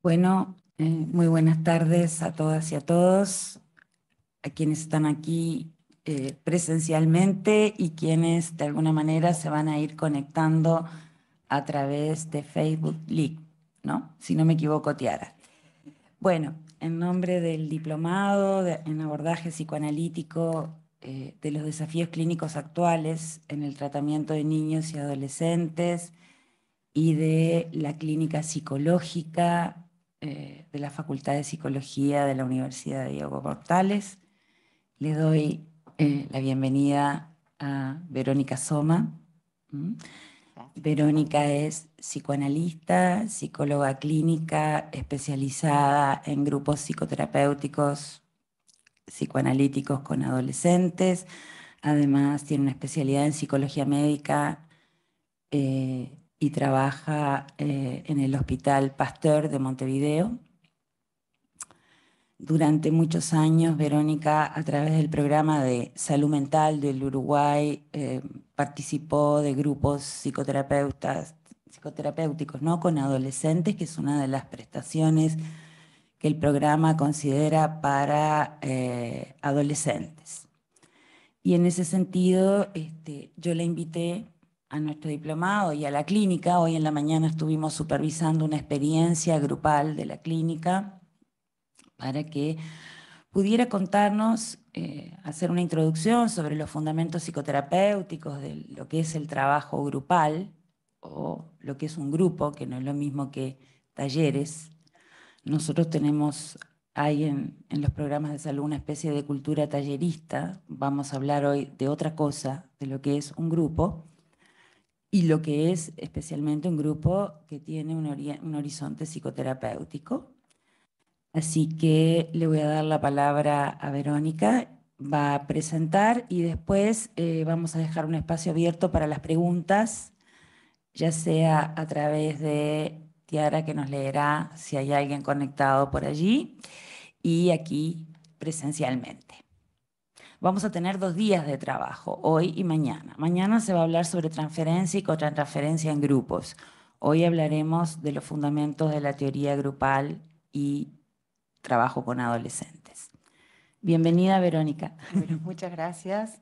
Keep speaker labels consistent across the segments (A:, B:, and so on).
A: Bueno, muy buenas tardes a todas y a todos, a quienes están aquí presencialmente y quienes de alguna manera se van a ir conectando a través de Facebook Live, ¿no? Si no me equivoco, Tiara. Bueno, en nombre del diplomado en abordaje psicoanalítico de los desafíos clínicos actuales en el tratamiento de niños y adolescentes, y de la clínica psicológica de la Facultad de Psicología de la Universidad de Diego Portales. Le doy la bienvenida a Verónica Soma. Verónica es psicoanalista, psicóloga clínica especializada en grupos psicoterapéuticos, psicoanalíticos con adolescentes. Además, tiene una especialidad en psicología médica y trabaja en el Hospital Pasteur de Montevideo. Durante muchos años, Verónica, a través del programa de salud mental del Uruguay, participó de grupos psicoterapéuticos, ¿no? Con adolescentes, que es una de las prestaciones que el programa considera para adolescentes. Y en ese sentido, yo la invité a nuestro diplomado y a la clínica. Hoy en la mañana estuvimos supervisando una experiencia grupal de la clínica para que pudiera contarnos, hacer una introducción sobre los fundamentos psicoterapéuticos de lo que es el trabajo grupal o lo que es un grupo, que no es lo mismo que talleres. Nosotros tenemos ahí en los programas de salud una especie de cultura tallerista. Vamos a hablar hoy de otra cosa, de lo que es un grupo y lo que es especialmente un grupo que tiene un horizonte psicoterapéutico. Así que le voy a dar la palabra a Verónica, va a presentar y después vamos a dejar un espacio abierto para las preguntas, ya sea a través de Tiara, que nos leerá si hay alguien conectado por allí, y aquí presencialmente. Vamos a tener 2 días de trabajo, hoy y mañana. Mañana se va a hablar sobre transferencia y contratransferencia en grupos. Hoy hablaremos de los fundamentos de la teoría grupal y trabajo con adolescentes. Bienvenida, Verónica.
B: Bueno, muchas gracias.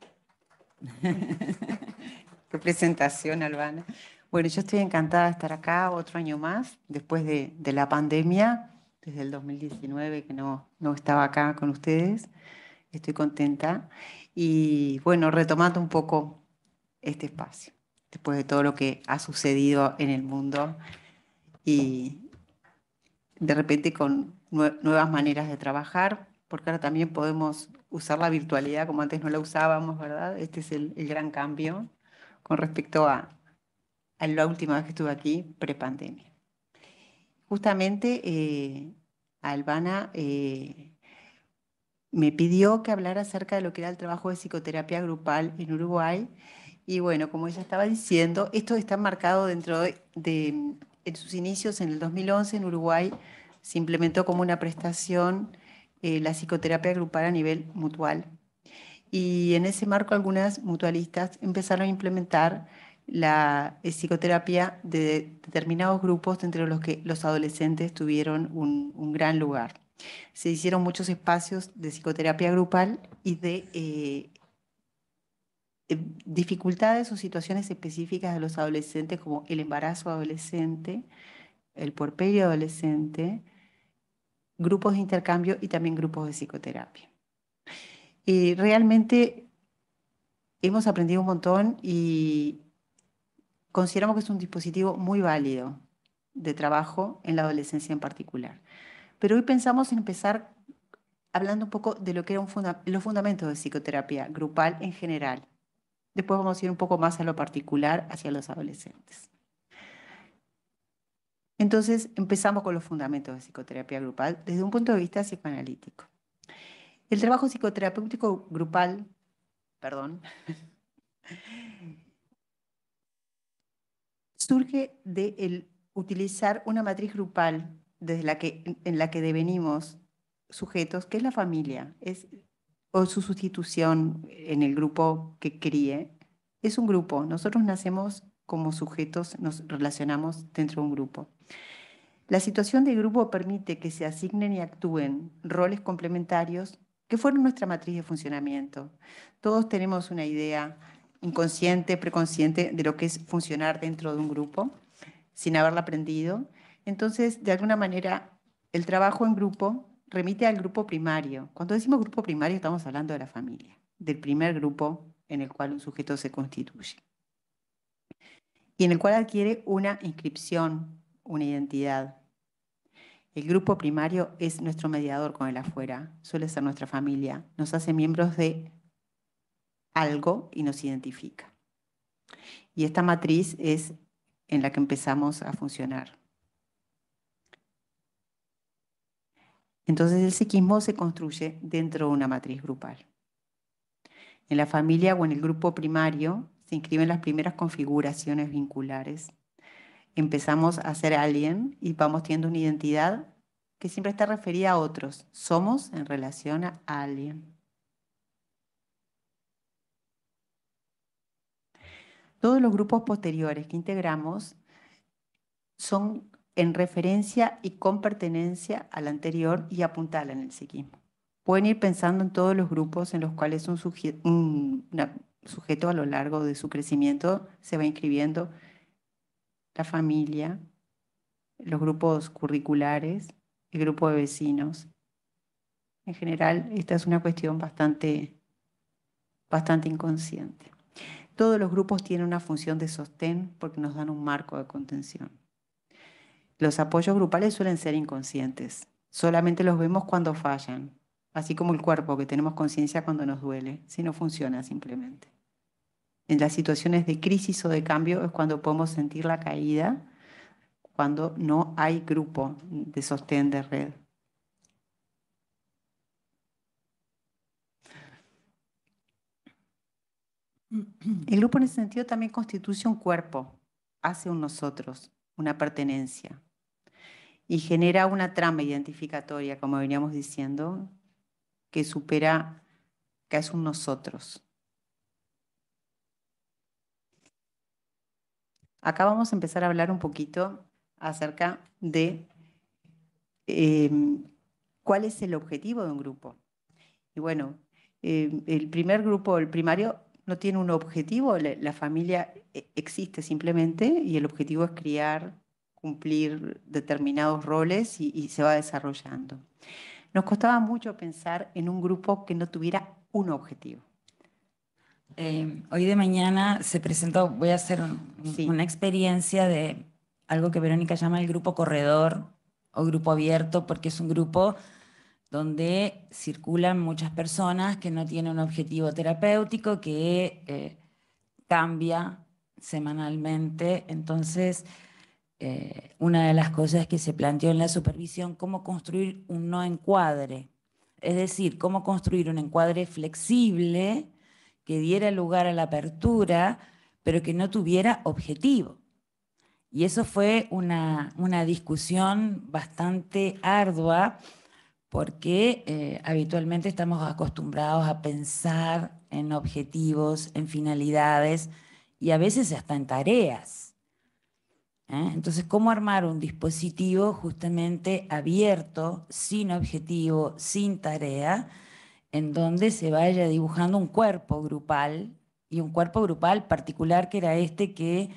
B: Qué presentación, Albana. Bueno, yo estoy encantada de estar acá otro año más, después de la pandemia, desde el 2019 que no estaba acá con ustedes. Estoy contenta. Y bueno, retomando un poco este espacio, después de todo lo que ha sucedido en el mundo y de repente con nuevas maneras de trabajar, porque ahora también podemos usar la virtualidad como antes no la usábamos, ¿verdad? Este es el gran cambio con respecto a la última vez que estuve aquí, prepandemia. Justamente Albana me pidió que hablara acerca de lo que era el trabajo de psicoterapia grupal en Uruguay. Y bueno, como ella estaba diciendo, esto está marcado dentro en sus inicios, en el 2011 en Uruguay, se implementó como una prestación la psicoterapia grupal a nivel mutual. Y en ese marco algunas mutualistas empezaron a implementar la psicoterapia de determinados grupos, entre los que los adolescentes tuvieron un gran lugar. Se hicieron muchos espacios de psicoterapia grupal y de dificultades o situaciones específicas de los adolescentes, como el embarazo adolescente, el puerperio adolescente, grupos de intercambio y también grupos de psicoterapia. Realmente hemos aprendido un montón y consideramos que es un dispositivo muy válido de trabajo en la adolescencia en particular. Pero hoy pensamos en empezar hablando un poco de lo que eran los fundamentos de psicoterapia grupal en general. Después vamos a ir un poco más a lo particular hacia los adolescentes. Entonces, empezamos con los fundamentos de psicoterapia grupal desde un punto de vista psicoanalítico. El trabajo psicoterapéutico grupal, perdón, surge de utilizar una matriz grupal en la que devenimos sujetos, que es la familia, o su sustitución en el grupo que críe. Es un grupo. Nosotros nacemos como sujetos, nos relacionamos dentro de un grupo. La situación de grupo permite que se asignen y actúen roles complementarios que fueron nuestra matriz de funcionamiento. Todos tenemos una idea inconsciente, preconsciente de lo que es funcionar dentro de un grupo, sin haberla aprendido. Entonces, de alguna manera, el trabajo en grupo remite al grupo primario. Cuando decimos grupo primario, estamos hablando de la familia, del primer grupo en el cual un sujeto se constituye y en el cual adquiere una inscripción, una identidad. El grupo primario es nuestro mediador con el afuera, suele ser nuestra familia, nos hace miembros de algo y nos identifica. Y esta matriz es en la que empezamos a funcionar. Entonces el psiquismo se construye dentro de una matriz grupal. En la familia o en el grupo primario se inscriben las primeras configuraciones vinculares. Empezamos a ser alguien y vamos teniendo una identidad que siempre está referida a otros. Somos en relación a alguien. Todos los grupos posteriores que integramos son en referencia y con pertenencia al anterior y apuntalan el psiquismo. Pueden ir pensando en todos los grupos en los cuales un sujeto a lo largo de su crecimiento se va inscribiendo: la familia, los grupos curriculares, el grupo de vecinos. En general, esta es una cuestión bastante inconsciente. Todos los grupos tienen una función de sostén porque nos dan un marco de contención. Los apoyos grupales suelen ser inconscientes. Solamente los vemos cuando fallan, así como el cuerpo, que tenemos conciencia cuando nos duele, si no funciona simplemente. En las situaciones de crisis o de cambio es cuando podemos sentir la caída, cuando no hay grupo de sostén de red. El grupo en ese sentido también constituye un cuerpo, hace un nosotros, una pertenencia, y genera una trama identificatoria, como veníamos diciendo, que supera, que es un nosotros. Acá vamos a empezar a hablar un poquito acerca de cuál es el objetivo de un grupo. Y bueno, el primer grupo, el primario, no tiene un objetivo, la familia existe simplemente y el objetivo es criar, cumplir determinados roles y se va desarrollando. Nos costaba mucho pensar en un grupo que no tuviera un objetivo.
A: Hoy de mañana se presentó, voy a hacer
B: Sí.
A: una experiencia de algo que Verónica llama el grupo corredor o grupo abierto, porque es un grupo donde circulan muchas personas que no tienen un objetivo terapéutico, que cambia semanalmente. Entonces, una de las cosas que se planteó en la supervisión, cómo construir un no encuadre, es decir, cómo construir un encuadre flexible que diera lugar a la apertura, pero que no tuviera objetivo. Y eso fue una discusión bastante ardua, porque habitualmente estamos acostumbrados a pensar en objetivos, en finalidades y a veces hasta en tareas. Entonces, ¿cómo armar un dispositivo justamente abierto, sin objetivo, sin tarea, en donde se vaya dibujando un cuerpo grupal, y un cuerpo grupal particular que era este que,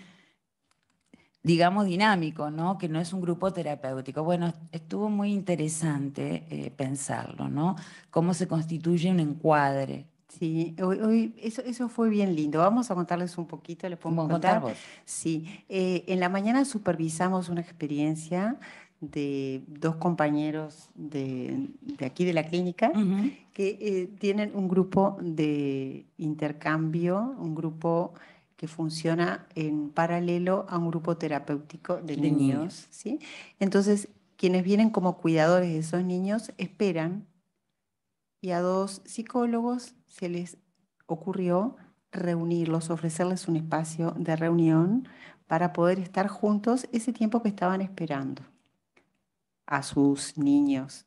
A: digamos, dinámico, ¿no? Que no es un grupo terapéutico? Bueno, estuvo muy interesante pensarlo, ¿no? Cómo se constituye un encuadre.
B: Sí, hoy eso fue bien lindo. Vamos a contarles un poquito, ¿les podemos
A: ¿Cómo contar
B: contar?
A: vos?
B: Sí, en la mañana supervisamos una experiencia de dos compañeros de aquí de la clínica que tienen un grupo de intercambio, un grupo que funciona en paralelo a un grupo terapéutico de
A: De niños.
B: niños, ¿sí? Entonces, quienes vienen como cuidadores de esos niños esperan y a dos psicólogos se les ocurrió reunirlos, ofrecerles un espacio de reunión para poder estar juntos ese tiempo que estaban esperando a sus niños.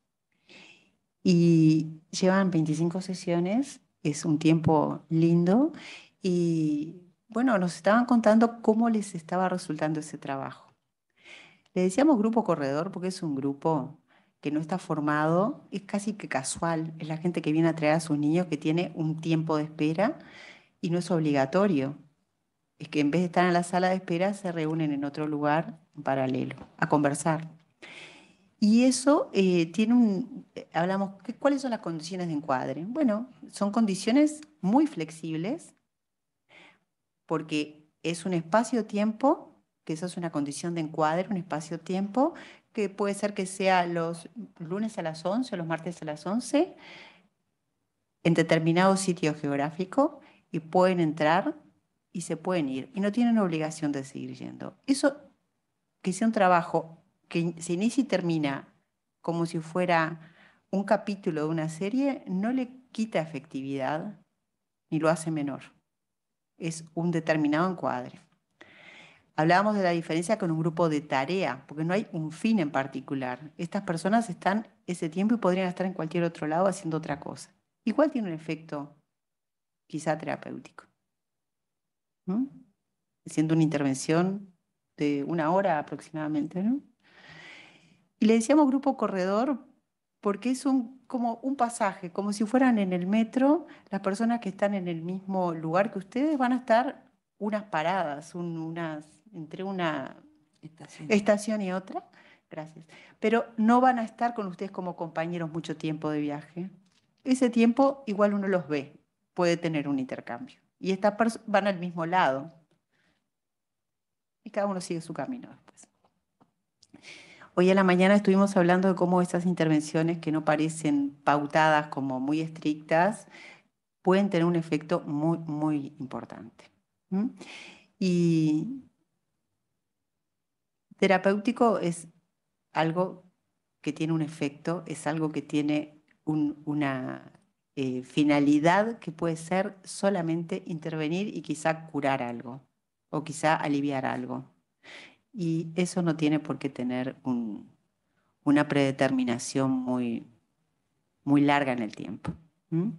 B: Y llevan 25 sesiones, es un tiempo lindo y bueno, nos estaban contando cómo les estaba resultando ese trabajo. Le decíamos grupo corredor porque es un grupo que no está formado, es casi que casual, es la gente que viene a traer a sus niños que tiene un tiempo de espera y no es obligatorio. Es que en vez de estar en la sala de espera se reúnen en otro lugar en paralelo a conversar. Y eso tiene hablamos, ¿cuáles son las condiciones de encuadre? Bueno, son condiciones muy flexibles porque es un espacio-tiempo, que eso es una condición de encuadre, un espacio-tiempo, que puede ser que sea los lunes a las 11 o los martes a las 11 en determinado sitio geográfico y pueden entrar y se pueden ir y no tienen obligación de seguir yendo. Eso que sea un trabajo que se inicia y termina como si fuera un capítulo de una serie, no le quita efectividad ni lo hace menor. Es un determinado encuadre. Hablábamos de la diferencia con un grupo de tarea, porque no hay un fin en particular. Estas personas están ese tiempo y podrían estar en cualquier otro lado haciendo otra cosa. Igual tiene un efecto quizá terapéutico. ¿No? Haciendo una intervención de 1 hora aproximadamente, ¿no? Y le decíamos grupo corredor porque es como un pasaje, como si fueran en el metro, las personas que están en el mismo lugar que ustedes van a estar unas paradas, entre una estación y otra, gracias, pero no van a estar con ustedes como compañeros mucho tiempo de viaje. Ese tiempo igual uno los ve, puede tener un intercambio. Y estas van al mismo lado y cada uno sigue su camino después. Hoy a la mañana estuvimos hablando de cómo estas intervenciones que no parecen pautadas como muy estrictas pueden tener un efecto muy, muy importante. ¿Mm? Y terapéutico es algo que tiene un efecto, es algo que tiene una finalidad que puede ser solamente intervenir y quizá curar algo o quizá aliviar algo. Y eso no tiene por qué tener una predeterminación muy larga en el tiempo. ¿Mm?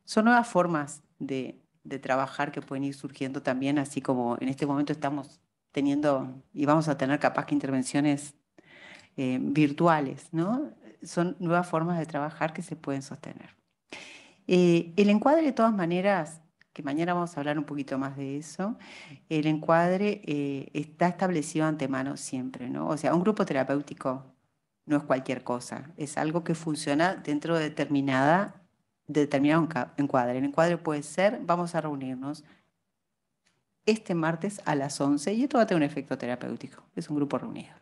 B: Son nuevas formas de trabajar que pueden ir surgiendo también, así como en este momento estamos teniendo y vamos a tener capaz que intervenciones virtuales, ¿no? Son nuevas formas de trabajar que se pueden sostener. El encuadre, de todas maneras, que mañana vamos a hablar un poquito más de eso, el encuadre está establecido antemano siempre, ¿no? O sea, un grupo terapéutico no es cualquier cosa, es algo que funciona dentro de determinado encuadre. El encuadre puede ser, vamos a reunirnos este martes a las 11 y esto va a tener un efecto terapéutico, es un grupo reunido.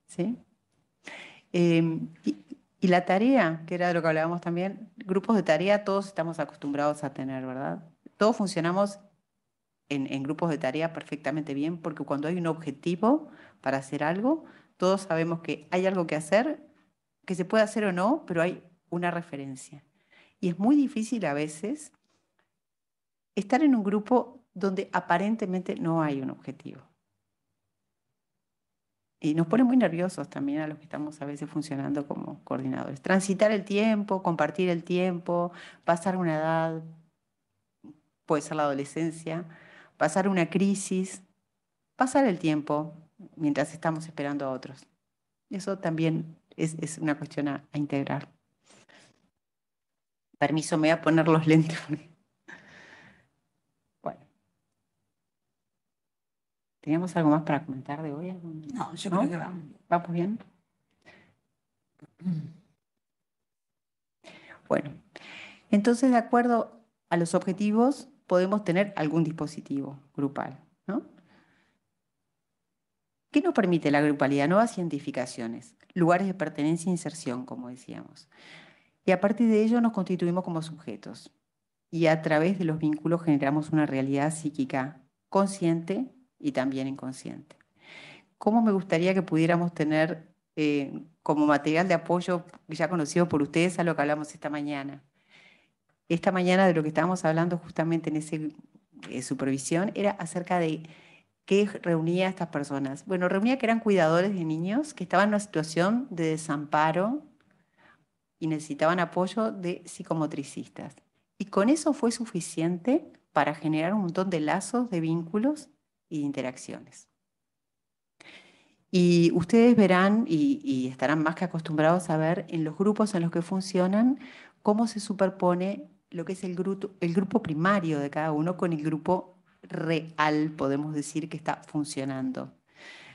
B: ¿Sí? Y la tarea, que era de lo que hablábamos también, grupos de tarea todos estamos acostumbrados a tener, ¿verdad? Todos funcionamos en grupos de tarea perfectamente bien porque cuando hay un objetivo para hacer algo, todos sabemos que hay algo que hacer, que se puede hacer o no, pero hay una referencia. Y es muy difícil a veces estar en un grupo donde aparentemente no hay un objetivo. Y nos pone muy nerviosos también a los que estamos a veces funcionando como coordinadores. Transitar el tiempo, compartir el tiempo, pasar una edad, puede ser la adolescencia, pasar una crisis, pasar el tiempo mientras estamos esperando a otros. Eso también es una cuestión a integrar. Permiso, me voy a poner los lentes. Bueno, ¿teníamos algo más para comentar de hoy?
A: No, yo creo que vamos.
B: ¿Vamos bien? Bueno, entonces de acuerdo a los objetivos podemos tener algún dispositivo grupal, ¿no? ¿Qué nos permite la grupalidad? Nuevas identificaciones, lugares de pertenencia e inserción, como decíamos. Y a partir de ello nos constituimos como sujetos. Y a través de los vínculos generamos una realidad psíquica consciente y también inconsciente. ¿Cómo me gustaría que pudiéramos tener como material de apoyo ya conocido por ustedes a lo que hablamos esta mañana? Esta mañana de lo que estábamos hablando justamente en esa supervisión era acerca de qué reunía a estas personas. Bueno, reunía que eran cuidadores de niños que estaban en una situación de desamparo y necesitaban apoyo de psicomotricistas. Y con eso fue suficiente para generar un montón de lazos, de vínculos y de interacciones. Y ustedes verán y estarán más que acostumbrados a ver en los grupos en los que funcionan cómo se superpone lo que es el grupo primario de cada uno con el grupo real, podemos decir, que está funcionando.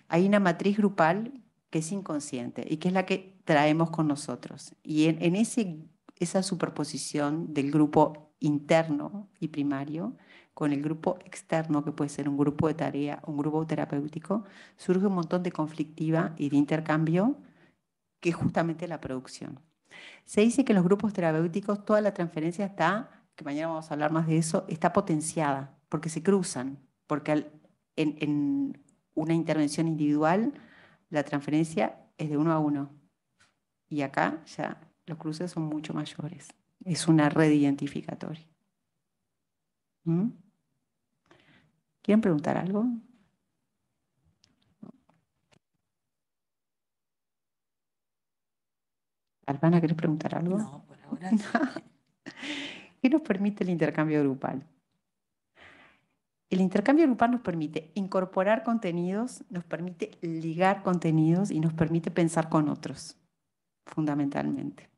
B: Hay una matriz grupal que es inconsciente y que es la que traemos con nosotros. Y en esa superposición del grupo interno y primario con el grupo externo, que puede ser un grupo de tarea, un grupo terapéutico, surge un montón de conflictiva y de intercambio que es justamente la producción. Se dice que en los grupos terapéuticos toda la transferencia está, que mañana vamos a hablar más de eso, está potenciada, porque se cruzan, porque en una intervención individual la transferencia es de uno a uno. Y acá ya los cruces son mucho mayores. Es una red identificatoria. ¿Mm? ¿Quieren preguntar algo? Albana, ¿querés preguntar algo?
A: No, por ahora sí.
B: ¿Qué nos permite el intercambio grupal? El intercambio grupal nos permite incorporar contenidos, nos permite ligar contenidos y nos permite pensar con otros, fundamentalmente.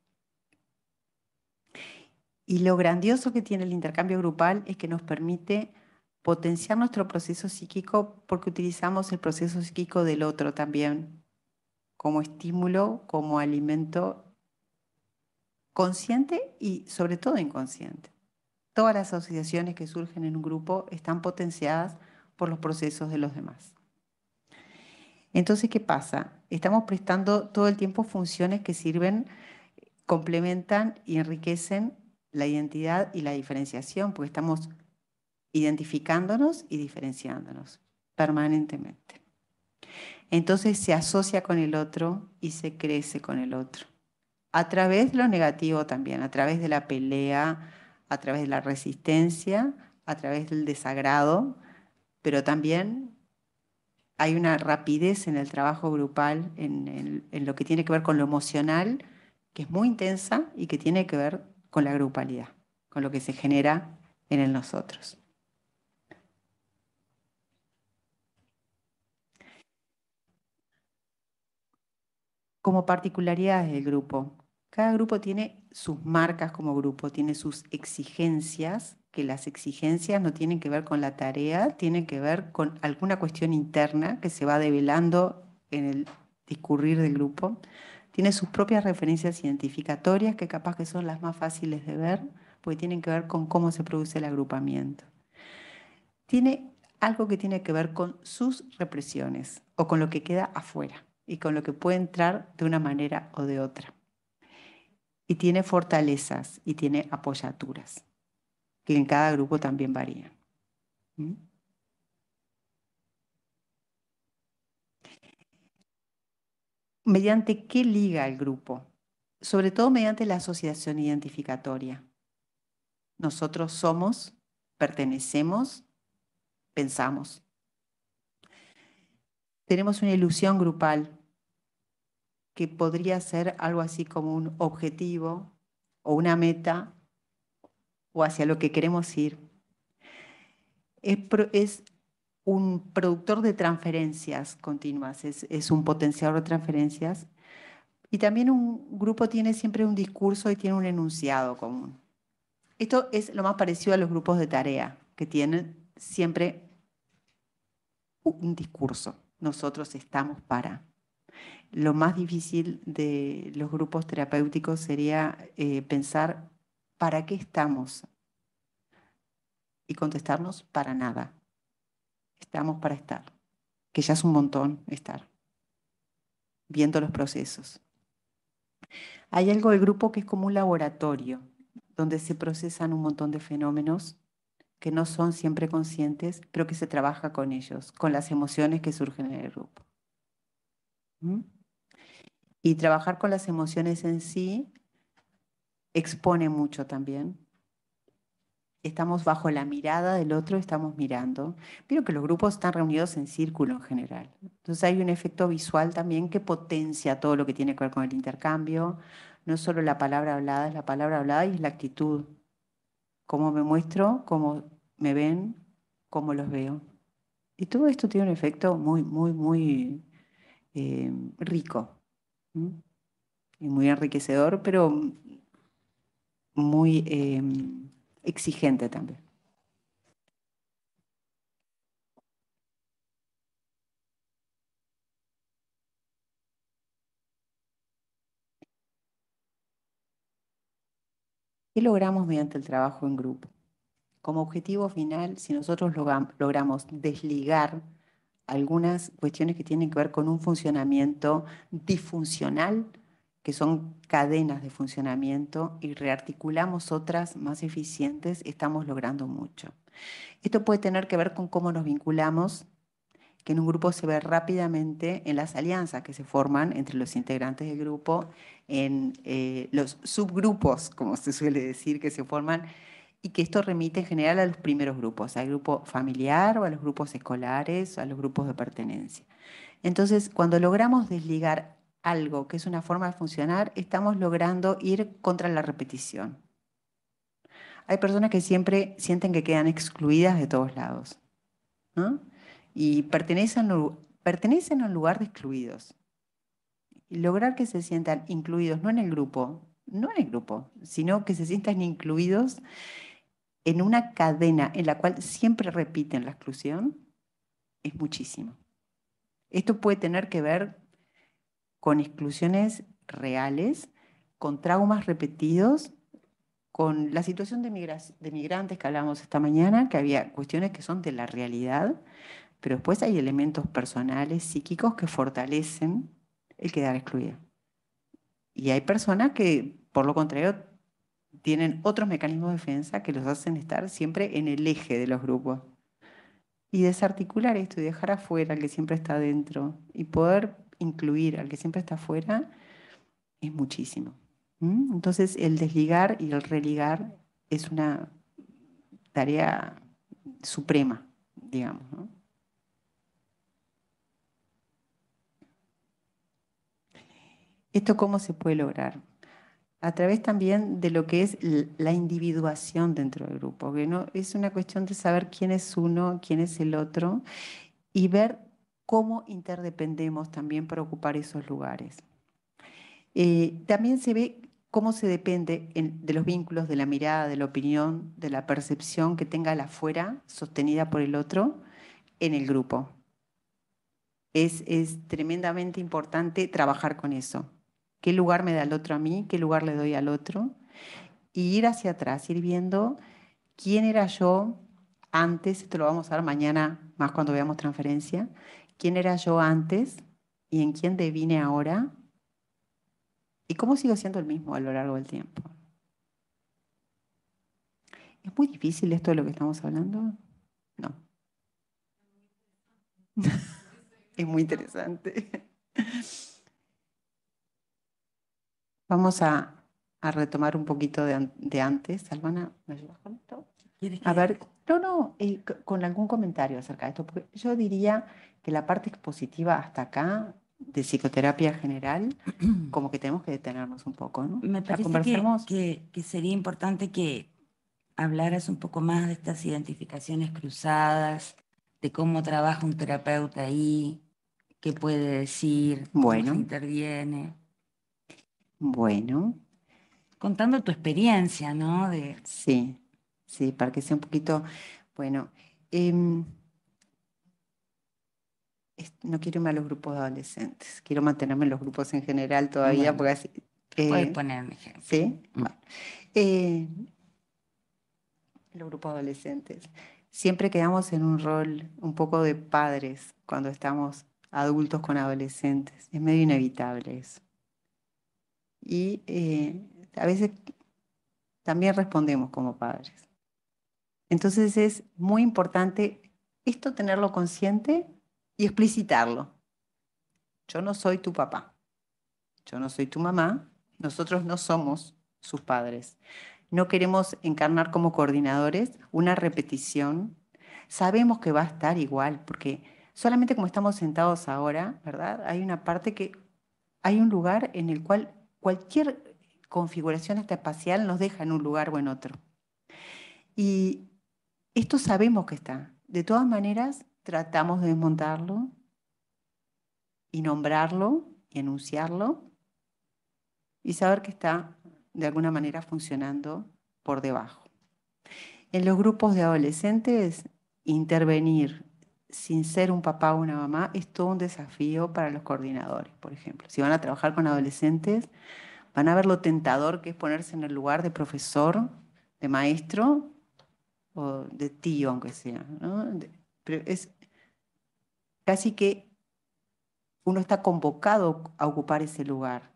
B: Y lo grandioso que tiene el intercambio grupal es que nos permite potenciar nuestro proceso psíquico porque utilizamos el proceso psíquico del otro también como estímulo, como alimento consciente y sobre todo inconsciente. Todas las asociaciones que surgen en un grupo están potenciadas por los procesos de los demás. Entonces, ¿qué pasa? Estamos prestando todo el tiempo funciones que sirven, complementan y enriquecen la identidad y la diferenciación, porque estamos identificándonos y diferenciándonos permanentemente. Entonces se asocia con el otro y se crece con el otro. A través de lo negativo también, a través de la pelea, a través de la resistencia, a través del desagrado, pero también hay una rapidez en el trabajo grupal, en lo que tiene que ver con lo emocional, que es muy intensa y que tiene que ver con la grupalidad, con lo que se genera en el nosotros. Como particularidades del grupo, cada grupo tiene sus marcas como grupo, tiene sus exigencias, que las exigencias no tienen que ver con la tarea, tienen que ver con alguna cuestión interna que se va develando en el discurrir del grupo. Tiene sus propias referencias identificatorias, que capaz que son las más fáciles de ver, porque tienen que ver con cómo se produce el agrupamiento. Tiene algo que tiene que ver con sus represiones o con lo que queda afuera y con lo que puede entrar de una manera o de otra. Y tiene fortalezas y tiene apoyaturas, que en cada grupo también varían. ¿Mm? ¿Mediante qué liga el grupo? Sobre todo mediante la asociación identificatoria. Nosotros somos, pertenecemos, pensamos. Tenemos una ilusión grupal que podría ser algo así como un objetivo o una meta o hacia lo que queremos ir. Es un productor de transferencias continuas, es un potenciador de transferencias. Y también un grupo tiene siempre un discurso y tiene un enunciado común. Esto es lo más parecido a los grupos de tarea, que tienen siempre un discurso. Nosotros estamos para. Lo más difícil de los grupos terapéuticos sería pensar para qué estamos y contestarnos para nada. Estamos para estar, que ya es un montón estar, viendo los procesos. Hay algo del grupo que es como un laboratorio, donde se procesan un montón de fenómenos que no son siempre conscientes, pero que se trabaja con ellos, con las emociones que surgen en el grupo. ¿Mm? Y trabajar con las emociones en sí expone mucho también. Estamos bajo la mirada del otro, estamos mirando. Vieron que los grupos están reunidos en círculo en general. Entonces hay un efecto visual también que potencia todo lo que tiene que ver con el intercambio. No es solo la palabra hablada, es la palabra hablada y es la actitud. Cómo me muestro, cómo me ven, cómo los veo. Y todo esto tiene un efecto muy, muy, muy rico, y muy enriquecedor, pero muy exigente también. ¿Qué logramos mediante el trabajo en grupo? Como objetivo final, si nosotros logramos desligar algunas cuestiones que tienen que ver con un funcionamiento disfuncional, que son cadenas de funcionamiento, y rearticulamos otras más eficientes, estamos logrando mucho. Esto puede tener que ver con cómo nos vinculamos, que en un grupo se ve rápidamente en las alianzas que se forman entre los integrantes del grupo, en los subgrupos, como se suele decir, que se forman, y que esto remite en general a los primeros grupos, al grupo familiar o a los grupos escolares, o a los grupos de pertenencia. Entonces, cuando logramos desligar algo que es una forma de funcionar, estamos logrando ir contra la repetición. Hay personas que siempre sienten que quedan excluidas de todos lados, ¿no? Y pertenecen a un lugar de excluidos. Y lograr que se sientan incluidos, no en el grupo, sino que se sientan incluidos en una cadena en la cual siempre repiten la exclusión, es muchísimo. Esto puede tener que ver con exclusiones reales, con traumas repetidos, con la situación de migrantes que hablamos esta mañana, que había cuestiones que son de la realidad, pero después hay elementos personales, psíquicos, que fortalecen el quedar excluido. Y hay personas que, por lo contrario, tienen otros mecanismos de defensa que los hacen estar siempre en el eje de los grupos. Y desarticular esto y dejar afuera al que siempre está dentro y poder incluir al que siempre está afuera es muchísimo. Entonces, el desligar y el religar es una tarea suprema, digamos, ¿no? ¿Esto cómo se puede lograr? A través también de lo que es la individuación dentro del grupo, que no es una cuestión de saber quién es uno, quién es el otro, y ver cómo interdependemos también para ocupar esos lugares. También se ve cómo se depende de los vínculos, de la mirada, de la opinión, de la percepción que tenga la afuera, sostenida por el otro, en el grupo. Es tremendamente importante trabajar con eso. ¿Qué lugar me da el otro a mí? ¿Qué lugar le doy al otro? Y ir hacia atrás, ir viendo quién era yo antes, esto lo vamos a ver mañana más cuando veamos transferencia, quién era yo antes y en quién devine ahora y cómo sigo siendo el mismo a lo largo del tiempo. ¿Es muy difícil esto de lo que estamos hablando? No. Es muy interesante. Vamos a retomar un poquito de antes. Albana, ¿me ayudas con esto? A ver, no, con algún comentario acerca de esto, porque yo diría que la parte expositiva hasta acá de psicoterapia general, como que tenemos que detenernos un poco, ¿no?
A: Me
B: ¿La
A: parece
B: conversamos?
A: que sería importante que hablaras un poco más de estas identificaciones cruzadas, de cómo trabaja un terapeuta ahí, qué puede decir, cómo se
B: Bueno,
A: interviene,
B: bueno,
A: contando tu experiencia, ¿no?
B: sí, sí, para que sea un poquito, bueno, em, no quiero irme a los grupos de adolescentes, quiero mantenerme en los grupos en general todavía,
A: Bueno,
B: porque así,
A: puedes poner un ejemplo.
B: ¿sí? Bueno. Eh, los grupos adolescentes. Siempre quedamos en un rol un poco de padres cuando estamos adultos con adolescentes. Es medio inevitable eso. Y a veces también respondemos como padres. Entonces es muy importante esto tenerlo consciente y explicitarlo. Yo no soy tu papá, yo no soy tu mamá, nosotros no somos sus padres. No queremos encarnar como coordinadores una repetición. Sabemos que va a estar igual, porque solamente como estamos sentados ahora, ¿verdad? Hay una parte que hay un lugar en el cual cualquier configuración hasta espacial nos deja en un lugar o en otro. Y esto sabemos que está. De todas maneras, tratamos de desmontarlo y nombrarlo y enunciarlo y saber que está de alguna manera funcionando por debajo. En los grupos de adolescentes, intervenir sin ser un papá o una mamá es todo un desafío para los coordinadores, por ejemplo. Si van a trabajar con adolescentes, van a ver lo tentador que es ponerse en el lugar de profesor, de maestro o de tío, aunque sea, ¿no? Pero es casi que uno está convocado a ocupar ese lugar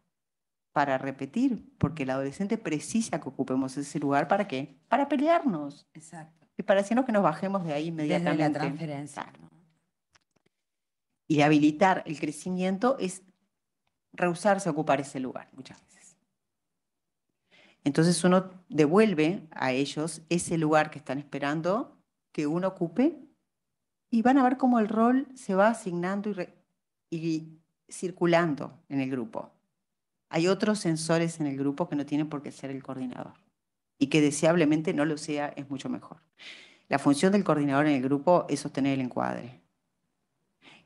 B: para repetir, porque el adolescente precisa que ocupemos ese lugar. ¿Para qué? Para pelearnos.
A: Exacto.
B: Y para decirnos que nos bajemos de ahí
A: Desde la
B: inmediatamente.
A: transferencia.
B: Claro. Y habilitar el crecimiento es rehusarse a ocupar ese lugar muchas veces. Entonces uno devuelve a ellos ese lugar que están esperando que uno ocupe y van a ver cómo el rol se va asignando y circulando en el grupo. Hay otros sensores en el grupo que no tienen por qué ser el coordinador y que deseablemente no lo sea, es mucho mejor. La función del coordinador en el grupo es sostener el encuadre.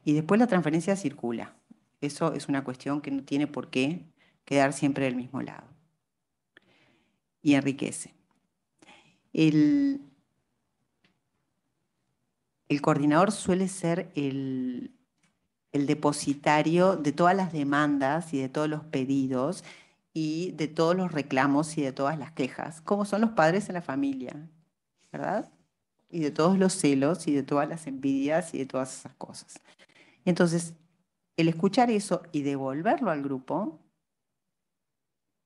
B: Y después la transferencia circula. Eso es una cuestión que no tiene por qué quedar siempre del mismo lado. Y enriquece. El coordinador suele ser el depositario de todas las demandas y de todos los pedidos y de todos los reclamos y de todas las quejas, como son los padres en la familia, ¿verdad? Y de todos los celos y de todas las envidias y de todas esas cosas. Entonces, el escuchar eso y devolverlo al grupo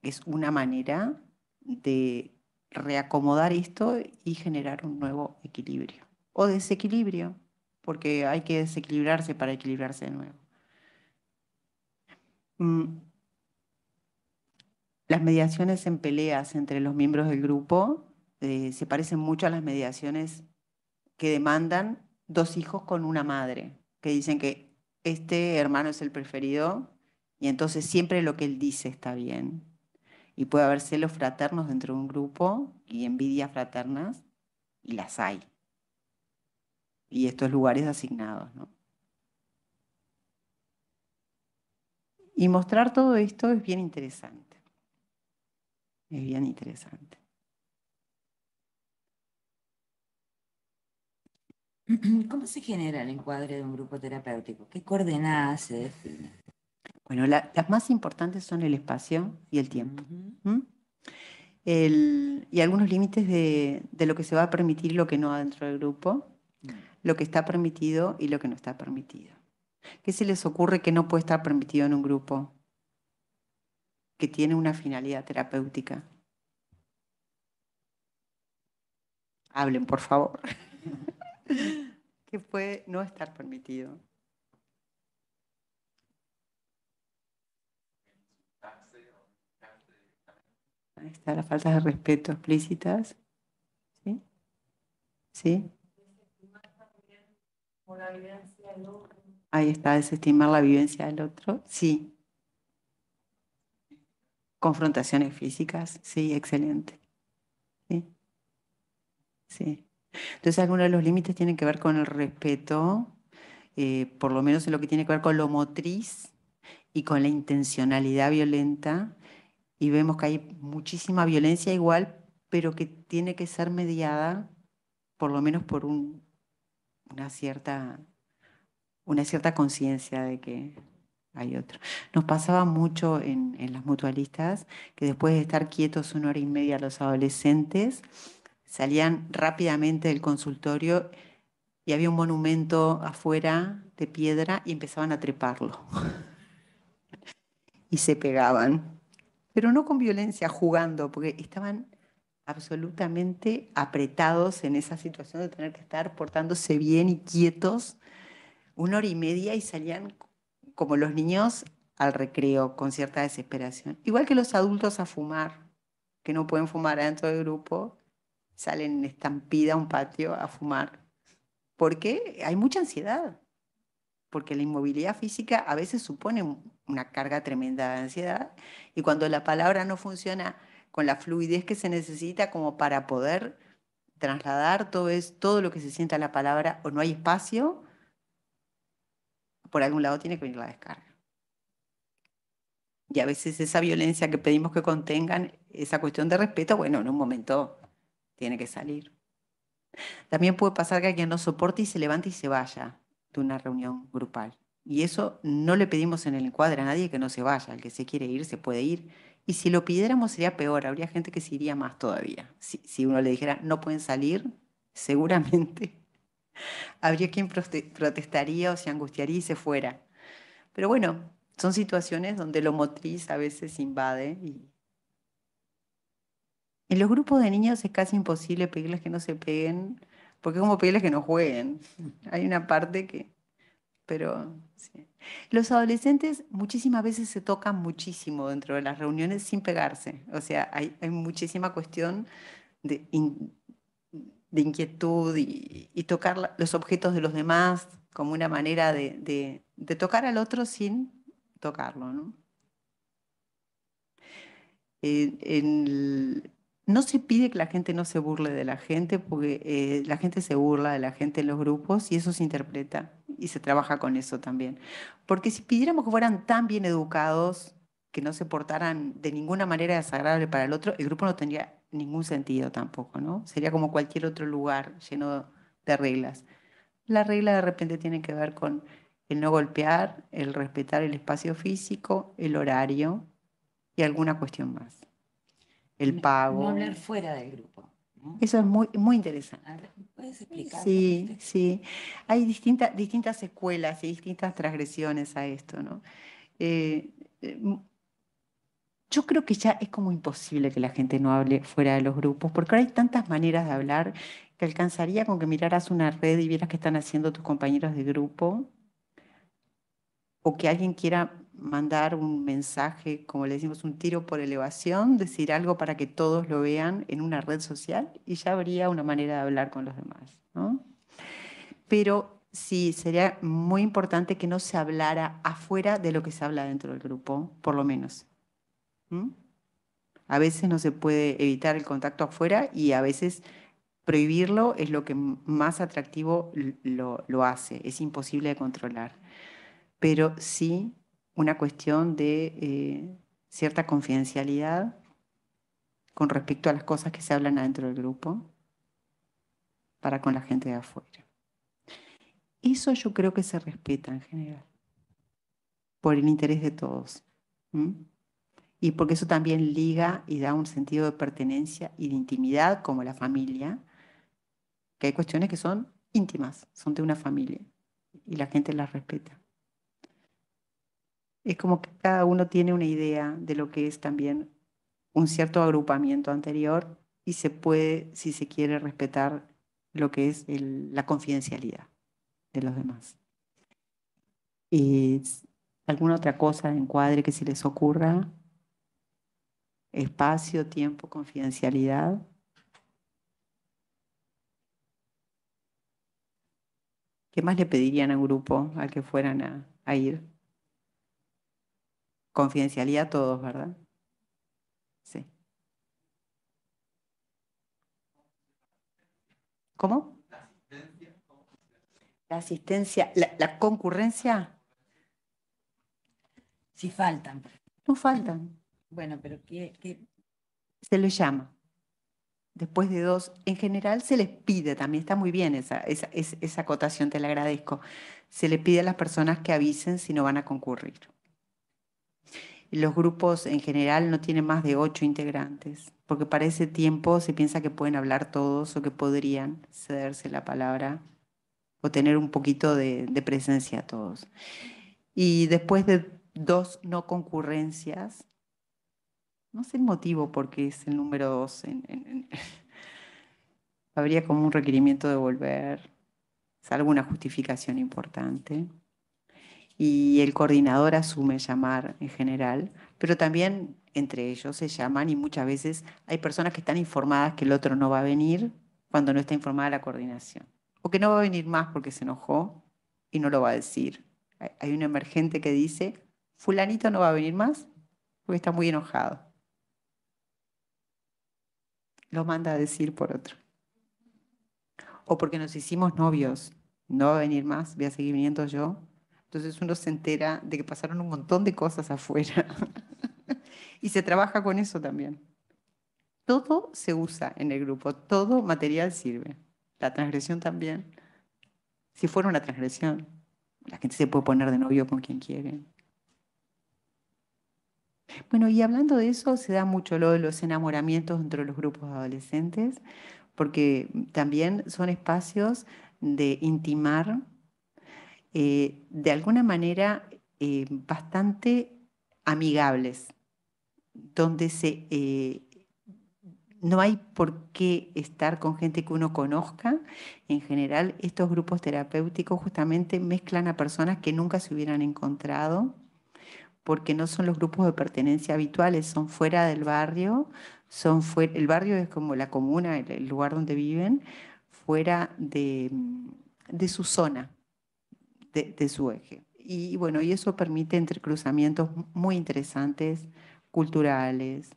B: es una manera de reacomodar esto y generar un nuevo equilibrio o desequilibrio, porque hay que desequilibrarse para equilibrarse de nuevo. Las mediaciones en peleas entre los miembros del grupo se parecen mucho a las mediaciones que demandan dos hijos con una madre, que dicen que este hermano es el preferido y entonces siempre lo que él dice está bien. Y puede haber celos fraternos dentro de un grupo y envidias fraternas, y las hay. Y estos lugares asignados, ¿no? Y mostrar todo esto es bien interesante. Es bien interesante.
A: ¿Cómo se genera el encuadre de un grupo terapéutico? ¿Qué coordenadas se definen?
B: Bueno, las más importantes son el espacio y el tiempo. Y algunos límites de lo que se va a permitir y lo que no dentro del grupo, lo que está permitido y lo que no está permitido. ¿Qué se les ocurre que no puede estar permitido en un grupo que tiene una finalidad terapéutica? Hablen, por favor. ¿Qué puede no estar permitido? Ahí está, las faltas de respeto explícitas. ¿Sí? ¿Sí? Ahí está, desestimar la vivencia del otro. Sí. Confrontaciones físicas. Sí, excelente. Sí. Sí. Entonces, algunos de los límites tienen que ver con el respeto, por lo menos en lo que tiene que ver con lo motriz y con la intencionalidad violenta. Y vemos que hay muchísima violencia igual, pero que tiene que ser mediada por lo menos por una cierta conciencia de que hay otro. Nos pasaba mucho en las mutualistas que después de estar quietos 1 hora y media los adolescentes, salían rápidamente del consultorio y había un monumento afuera de piedra y empezaban a treparlo. Y se pegaban, pero no con violencia, jugando, porque estaban absolutamente apretados en esa situación de tener que estar portándose bien y quietos 1 hora y media y salían como los niños al recreo con cierta desesperación. Igual que los adultos a fumar, que no pueden fumar adentro del grupo, salen en estampida a un patio a fumar. Porque hay mucha ansiedad, porque la inmovilidad física a veces supone una carga tremenda de ansiedad y cuando la palabra no funciona con la fluidez que se necesita como para poder trasladar todo lo que se sienta la palabra o no hay espacio, por algún lado tiene que venir la descarga. Y a veces esa violencia que pedimos que contengan, esa cuestión de respeto, bueno, en un momento tiene que salir. También puede pasar que alguien no soporte y se levante y se vaya de una reunión grupal. Y eso no le pedimos en el encuadre a nadie que no se vaya. El que se quiere ir se puede ir. Y si lo pidiéramos sería peor. Habría gente que se iría más todavía. Si uno le dijera no pueden salir, seguramente habría quien protestaría o se angustiaría y se fuera. Pero bueno, son situaciones donde lo motriz a veces invade. En los grupos de niños es casi imposible pedirles que no se peguen, porque es como pedirles que no jueguen. Hay una parte que, pero sí. Los adolescentes muchísimas veces se tocan muchísimo dentro de las reuniones sin pegarse. O sea, hay muchísima cuestión de, de inquietud y tocar los objetos de los demás como una manera de tocar al otro sin tocarlo, ¿no? No se pide que la gente no se burle de la gente, porque la gente se burla de la gente en los grupos y eso se interpreta y se trabaja con eso también. Porque si pidiéramos que fueran tan bien educados, que no se portaran de ninguna manera desagradable para el otro, el grupo no tendría ningún sentido tampoco, ¿no? Sería como cualquier otro lugar lleno de reglas. La regla de repente tiene que ver con el no golpear, el respetar el espacio físico, el horario y alguna cuestión más. El
A: No,
B: pago.
A: no hablar fuera del grupo, ¿no?
B: Eso es muy, muy interesante.
A: A ver, ¿puedes explicar?
B: Sí, sí. Hay distintas escuelas y distintas transgresiones a esto, ¿no? Eh, eh, yo creo que ya es como imposible que la gente no hable fuera de los grupos, porque ahora hay tantas maneras de hablar que alcanzaría con que miraras una red y vieras qué están haciendo tus compañeros de grupo, o que alguien quiera mandar un mensaje, como le decimos, un tiro por elevación, decir algo para que todos lo vean en una red social y ya habría una manera de hablar con los demás, ¿no? Pero sí, sería muy importante que no se hablara afuera de lo que se habla dentro del grupo, por lo menos. ¿Mm? A veces no se puede evitar el contacto afuera y a veces prohibirlo es lo que más atractivo lo hace, es imposible de controlar. Pero sí una cuestión de cierta confidencialidad con respecto a las cosas que se hablan adentro del grupo para con la gente de afuera. Eso yo creo que se respeta en general, por el interés de todos. ¿Mm? Y porque eso también liga y da un sentido de pertenencia y de intimidad, como la familia, que hay cuestiones que son íntimas, son de una familia, y la gente las respeta. Es como que cada uno tiene una idea de lo que es también un cierto agrupamiento anterior y se puede, si se quiere, respetar lo que es la confidencialidad de los demás. Y alguna otra cosa de encuadre que se les ocurra, espacio, tiempo, confidencialidad. ¿Qué más le pedirían a un grupo al que fueran a ir? Confidencialidad todos, ¿verdad? Sí. ¿Cómo? La asistencia, la concurrencia,
A: Si faltan.
B: no faltan,
A: Bueno, pero ¿qué?
B: se les llama. Después de dos, en general se les pide también, está muy bien esa acotación, te la agradezco. Se le pide a las personas que avisen si no van a concurrir. Los grupos en general no tienen más de 8 integrantes, porque para ese tiempo se piensa que pueden hablar todos o que podrían cederse la palabra o tener un poquito de presencia todos. Y después de dos no concurrencias, no sé el motivo porque es el número dos, habría como un requerimiento de volver, salvo una justificación importante. Y el coordinador asume llamar en general, pero también entre ellos se llaman y muchas veces hay personas que están informadas que el otro no va a venir cuando no está informada la coordinación. O que no va a venir más porque se enojó y no lo va a decir. Hay un emergente que dice, fulanito no va a venir más porque está muy enojado. Lo manda a decir por otro. O porque nos hicimos novios, no va a venir más, voy a seguir viniendo yo. Entonces uno se entera de que pasaron un montón de cosas afuera. Y se trabaja con eso también. Todo se usa en el grupo, todo material sirve. La transgresión también. Si fuera una transgresión, la gente se puede poner de novio con quien quiere. Bueno, y hablando de eso, se da mucho lo de los enamoramientos dentro de los grupos de adolescentes, porque también son espacios de intimar de alguna manera bastante amigables, donde no hay por qué estar con gente que uno conozca. En general, estos grupos terapéuticos justamente mezclan a personas que nunca se hubieran encontrado, porque no son los grupos de pertenencia habituales, son fuera del barrio, el barrio es como la comuna, el lugar donde viven, fuera de su zona, de su eje. Y bueno, y eso permite entrecruzamientos muy interesantes, culturales,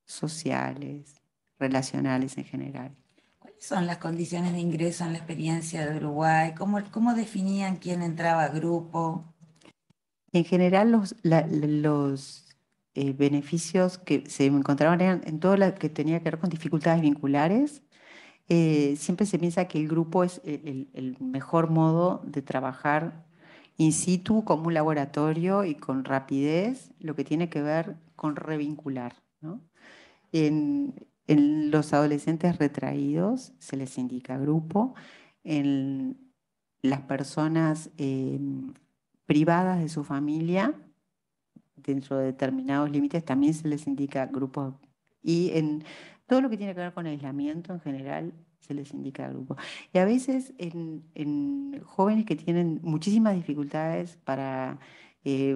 B: sociales, relacionales en general.
A: ¿Cuáles son las condiciones de ingreso en la experiencia de Uruguay? ¿Cómo definían quién entraba a grupo?
B: En general, los beneficios que se encontraban eran en todo lo que tenía que ver con dificultades vinculares. Siempre se piensa que el grupo es el mejor modo de trabajar in situ como un laboratorio y con rapidez, lo que tiene que ver con revincular, ¿no? En los adolescentes retraídos se les indica grupo. En las personas privadas de su familia, dentro de determinados límites, también se les indica grupos. Y en todo lo que tiene que ver con aislamiento en general, se les indica grupo. Y a veces en jóvenes que tienen muchísimas dificultades para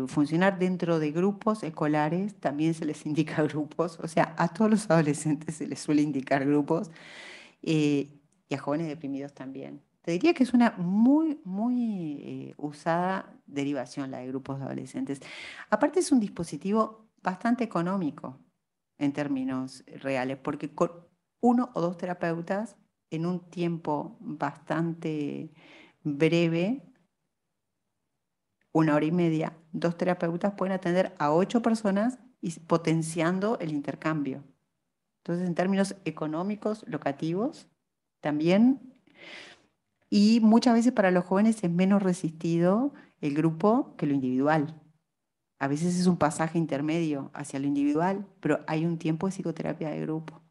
B: funcionar dentro de grupos escolares, también se les indica grupos. O sea, a todos los adolescentes se les suele indicar grupos y a jóvenes deprimidos también. Te diría que es una muy usada derivación la de grupos de adolescentes. Aparte es un dispositivo bastante económico en términos reales, porque con uno o dos terapeutas en un tiempo bastante breve, 1 hora y media, dos terapeutas pueden atender a 8 personas y potenciando el intercambio. Entonces, en términos económicos, locativos, también, y muchas veces para los jóvenes es menos resistido el grupo que lo individual. A veces es un pasaje intermedio hacia lo individual, pero hay un tiempo de psicoterapia de grupo,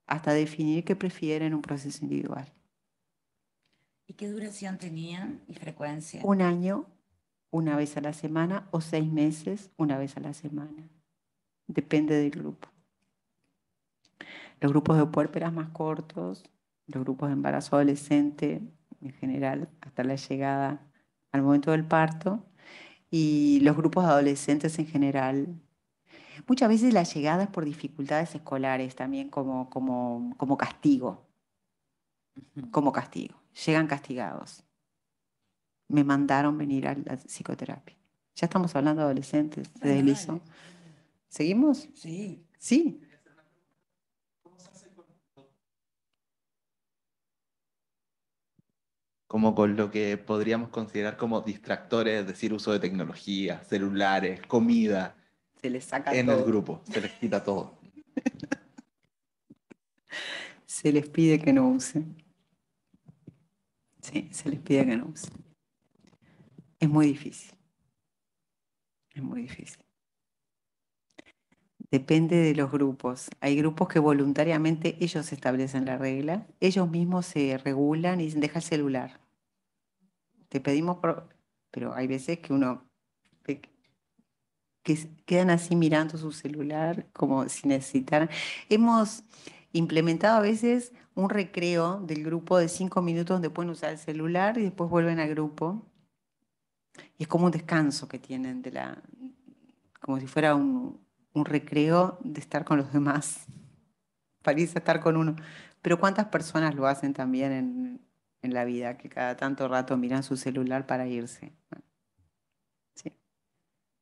B: hasta definir qué prefieren un proceso individual.
A: ¿Y qué duración tenían y frecuencia?
B: 1 año, 1 vez a la semana, o 6 meses, 1 vez a la semana. Depende del grupo. Los grupos de puérperas más cortos, los grupos de embarazo adolescente, en general, hasta la llegada al momento del parto, y los grupos de adolescentes en general. Muchas veces la llegada es por dificultades escolares también como castigo, como castigo. Llegan castigados. Me mandaron venir a la psicoterapia. Ya estamos hablando de adolescentes, se
A: Bueno,
B: deslizó.
A: dale.
B: ¿Seguimos?
A: Sí.
B: Sí.
C: Como con lo que podríamos considerar como distractores, es decir, uso de tecnología, celulares, comida,
B: Se les saca
C: en el
B: todo.
C: grupo, se les quita todo.
B: Se les pide que no usen. Sí, se les pide que no usen. Es muy difícil. Es muy difícil. Depende de los grupos. Hay grupos que voluntariamente ellos establecen la regla, ellos mismos se regulan y dicen, deja el celular. Te pedimos, pero hay veces que uno ve que quedan así mirando su celular como si necesitaran. Hemos implementado a veces un recreo del grupo de 5 minutos donde pueden usar el celular y después vuelven al grupo. Y es como un descanso que tienen como si fuera un recreo de estar con los demás, para irse a estar con uno. Pero ¿cuántas personas lo hacen también en la vida, que cada tanto rato miran su celular para irse? Bueno, sí.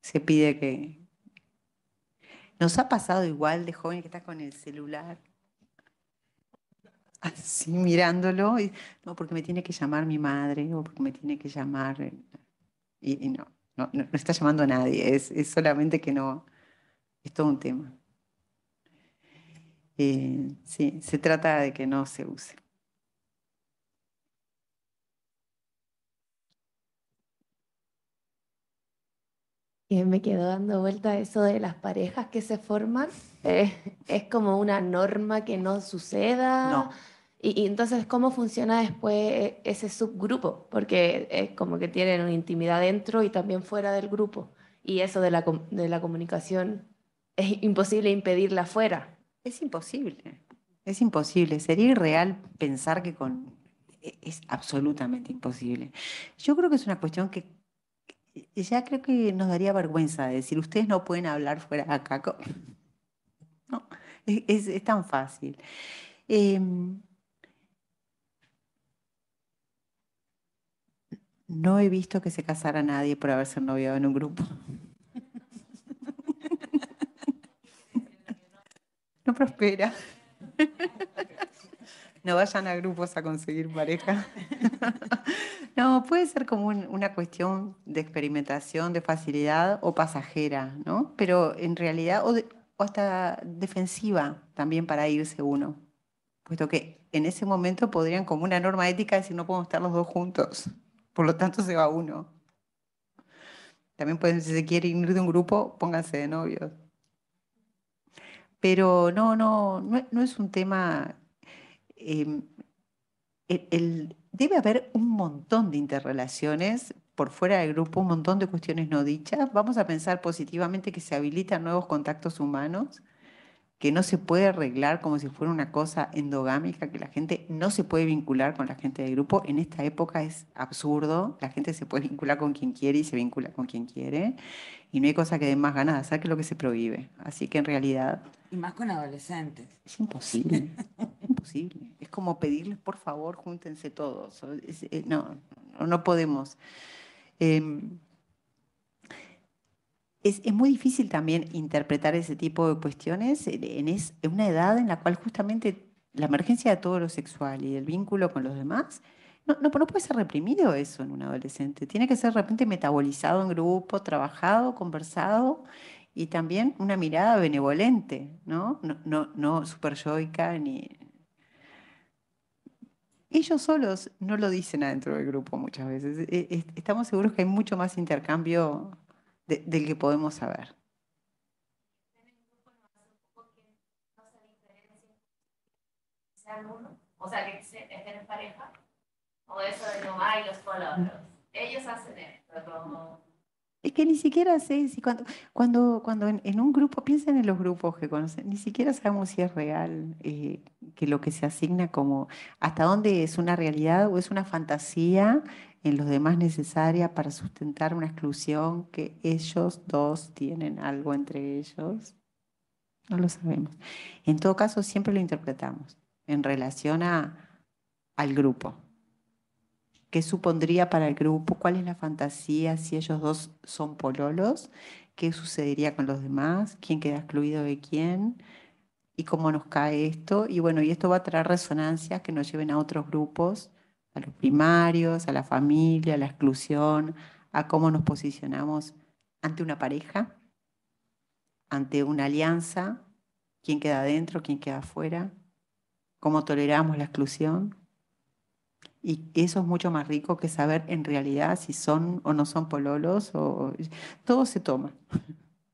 B: Se pide que... Nos ha pasado igual de joven que está con el celular, así mirándolo, y no, porque me tiene que llamar mi madre, o porque me tiene que llamar, y no está llamando a nadie, es solamente que no. Es todo un tema. Sí, se trata de que no se use.
D: Y me quedó dando vuelta eso de las parejas que se forman. Es como una norma que no suceda.
B: No.
D: Y entonces, ¿cómo funciona después ese subgrupo? Porque es como que tienen una intimidad dentro y también fuera del grupo. Y eso de la comunicación es imposible impedirla fuera.
B: Es imposible. Es imposible. Sería irreal pensar que con... Es absolutamente imposible. Yo creo que es una cuestión que ya creo que nos daría vergüenza decir, ustedes no pueden hablar fuera de acá. No, es tan fácil. Em, no he visto que se casara nadie por haberse noviado en un grupo. No prospera. No vayan a grupos a conseguir pareja. No, puede ser como una cuestión de experimentación, de facilidad o pasajera, ¿no? Pero en realidad, o hasta defensiva también para irse uno. Puesto que en ese momento podrían, como una norma ética, decir no podemos estar los dos juntos. Por lo tanto, se va uno. También pueden, si se quieren ir de un grupo, pónganse de novios. Pero no es un tema. eh, debe haber un montón de interrelaciones por fuera del grupo, un montón de cuestiones no dichas. Vamos a pensar positivamente que se habilitan nuevos contactos humanos, que no se puede arreglar como si fuera una cosa endogámica, que la gente no se puede vincular con la gente del grupo. En esta época es absurdo, la gente se puede vincular con quien quiere y se vincula con quien quiere, y no hay cosa que dé más ganas de hacer que lo que se prohíbe. Así que en realidad
A: Y más con adolescentes.
B: es imposible, imposible. Es como pedirles, por favor, júntense todos. No podemos. Em, es muy difícil también interpretar ese tipo de cuestiones en una edad en la cual justamente la emergencia de todo lo sexual y el vínculo con los demás, no puede ser reprimido eso en un adolescente. Tiene que ser de repente metabolizado en grupo, trabajado, conversado y también una mirada benevolente, ¿no? No super yoica ni... Ellos solos no lo dicen adentro del grupo muchas veces. Estamos seguros que hay mucho más intercambio del que podemos saber.
D: Sean uno, o sea, que estén en pareja, o eso de no hay los otros. Ellos hacen esto, como...
B: Es que ni siquiera sé si cuando en un grupo, piensen en los grupos que conocen, ni siquiera sabemos si es real, que lo que se asigna como hasta dónde es una realidad o es una fantasía en los demás necesaria para sustentar una exclusión que ellos dos tienen algo entre ellos. No lo sabemos. En todo caso, siempre lo interpretamos en relación al grupo. ¿Qué supondría para el grupo? ¿Cuál es la fantasía si ellos dos son pololos? ¿Qué sucedería con los demás? ¿Quién queda excluido de quién? ¿Y cómo nos cae esto? Y bueno, y esto va a traer resonancias que nos lleven a otros grupos, a los primarios, a la familia, a la exclusión, a cómo nos posicionamos ante una pareja, ante una alianza, quién queda adentro, quién queda afuera, cómo toleramos la exclusión. Y eso es mucho más rico que saber en realidad si son o no son pololos. Todo se toma,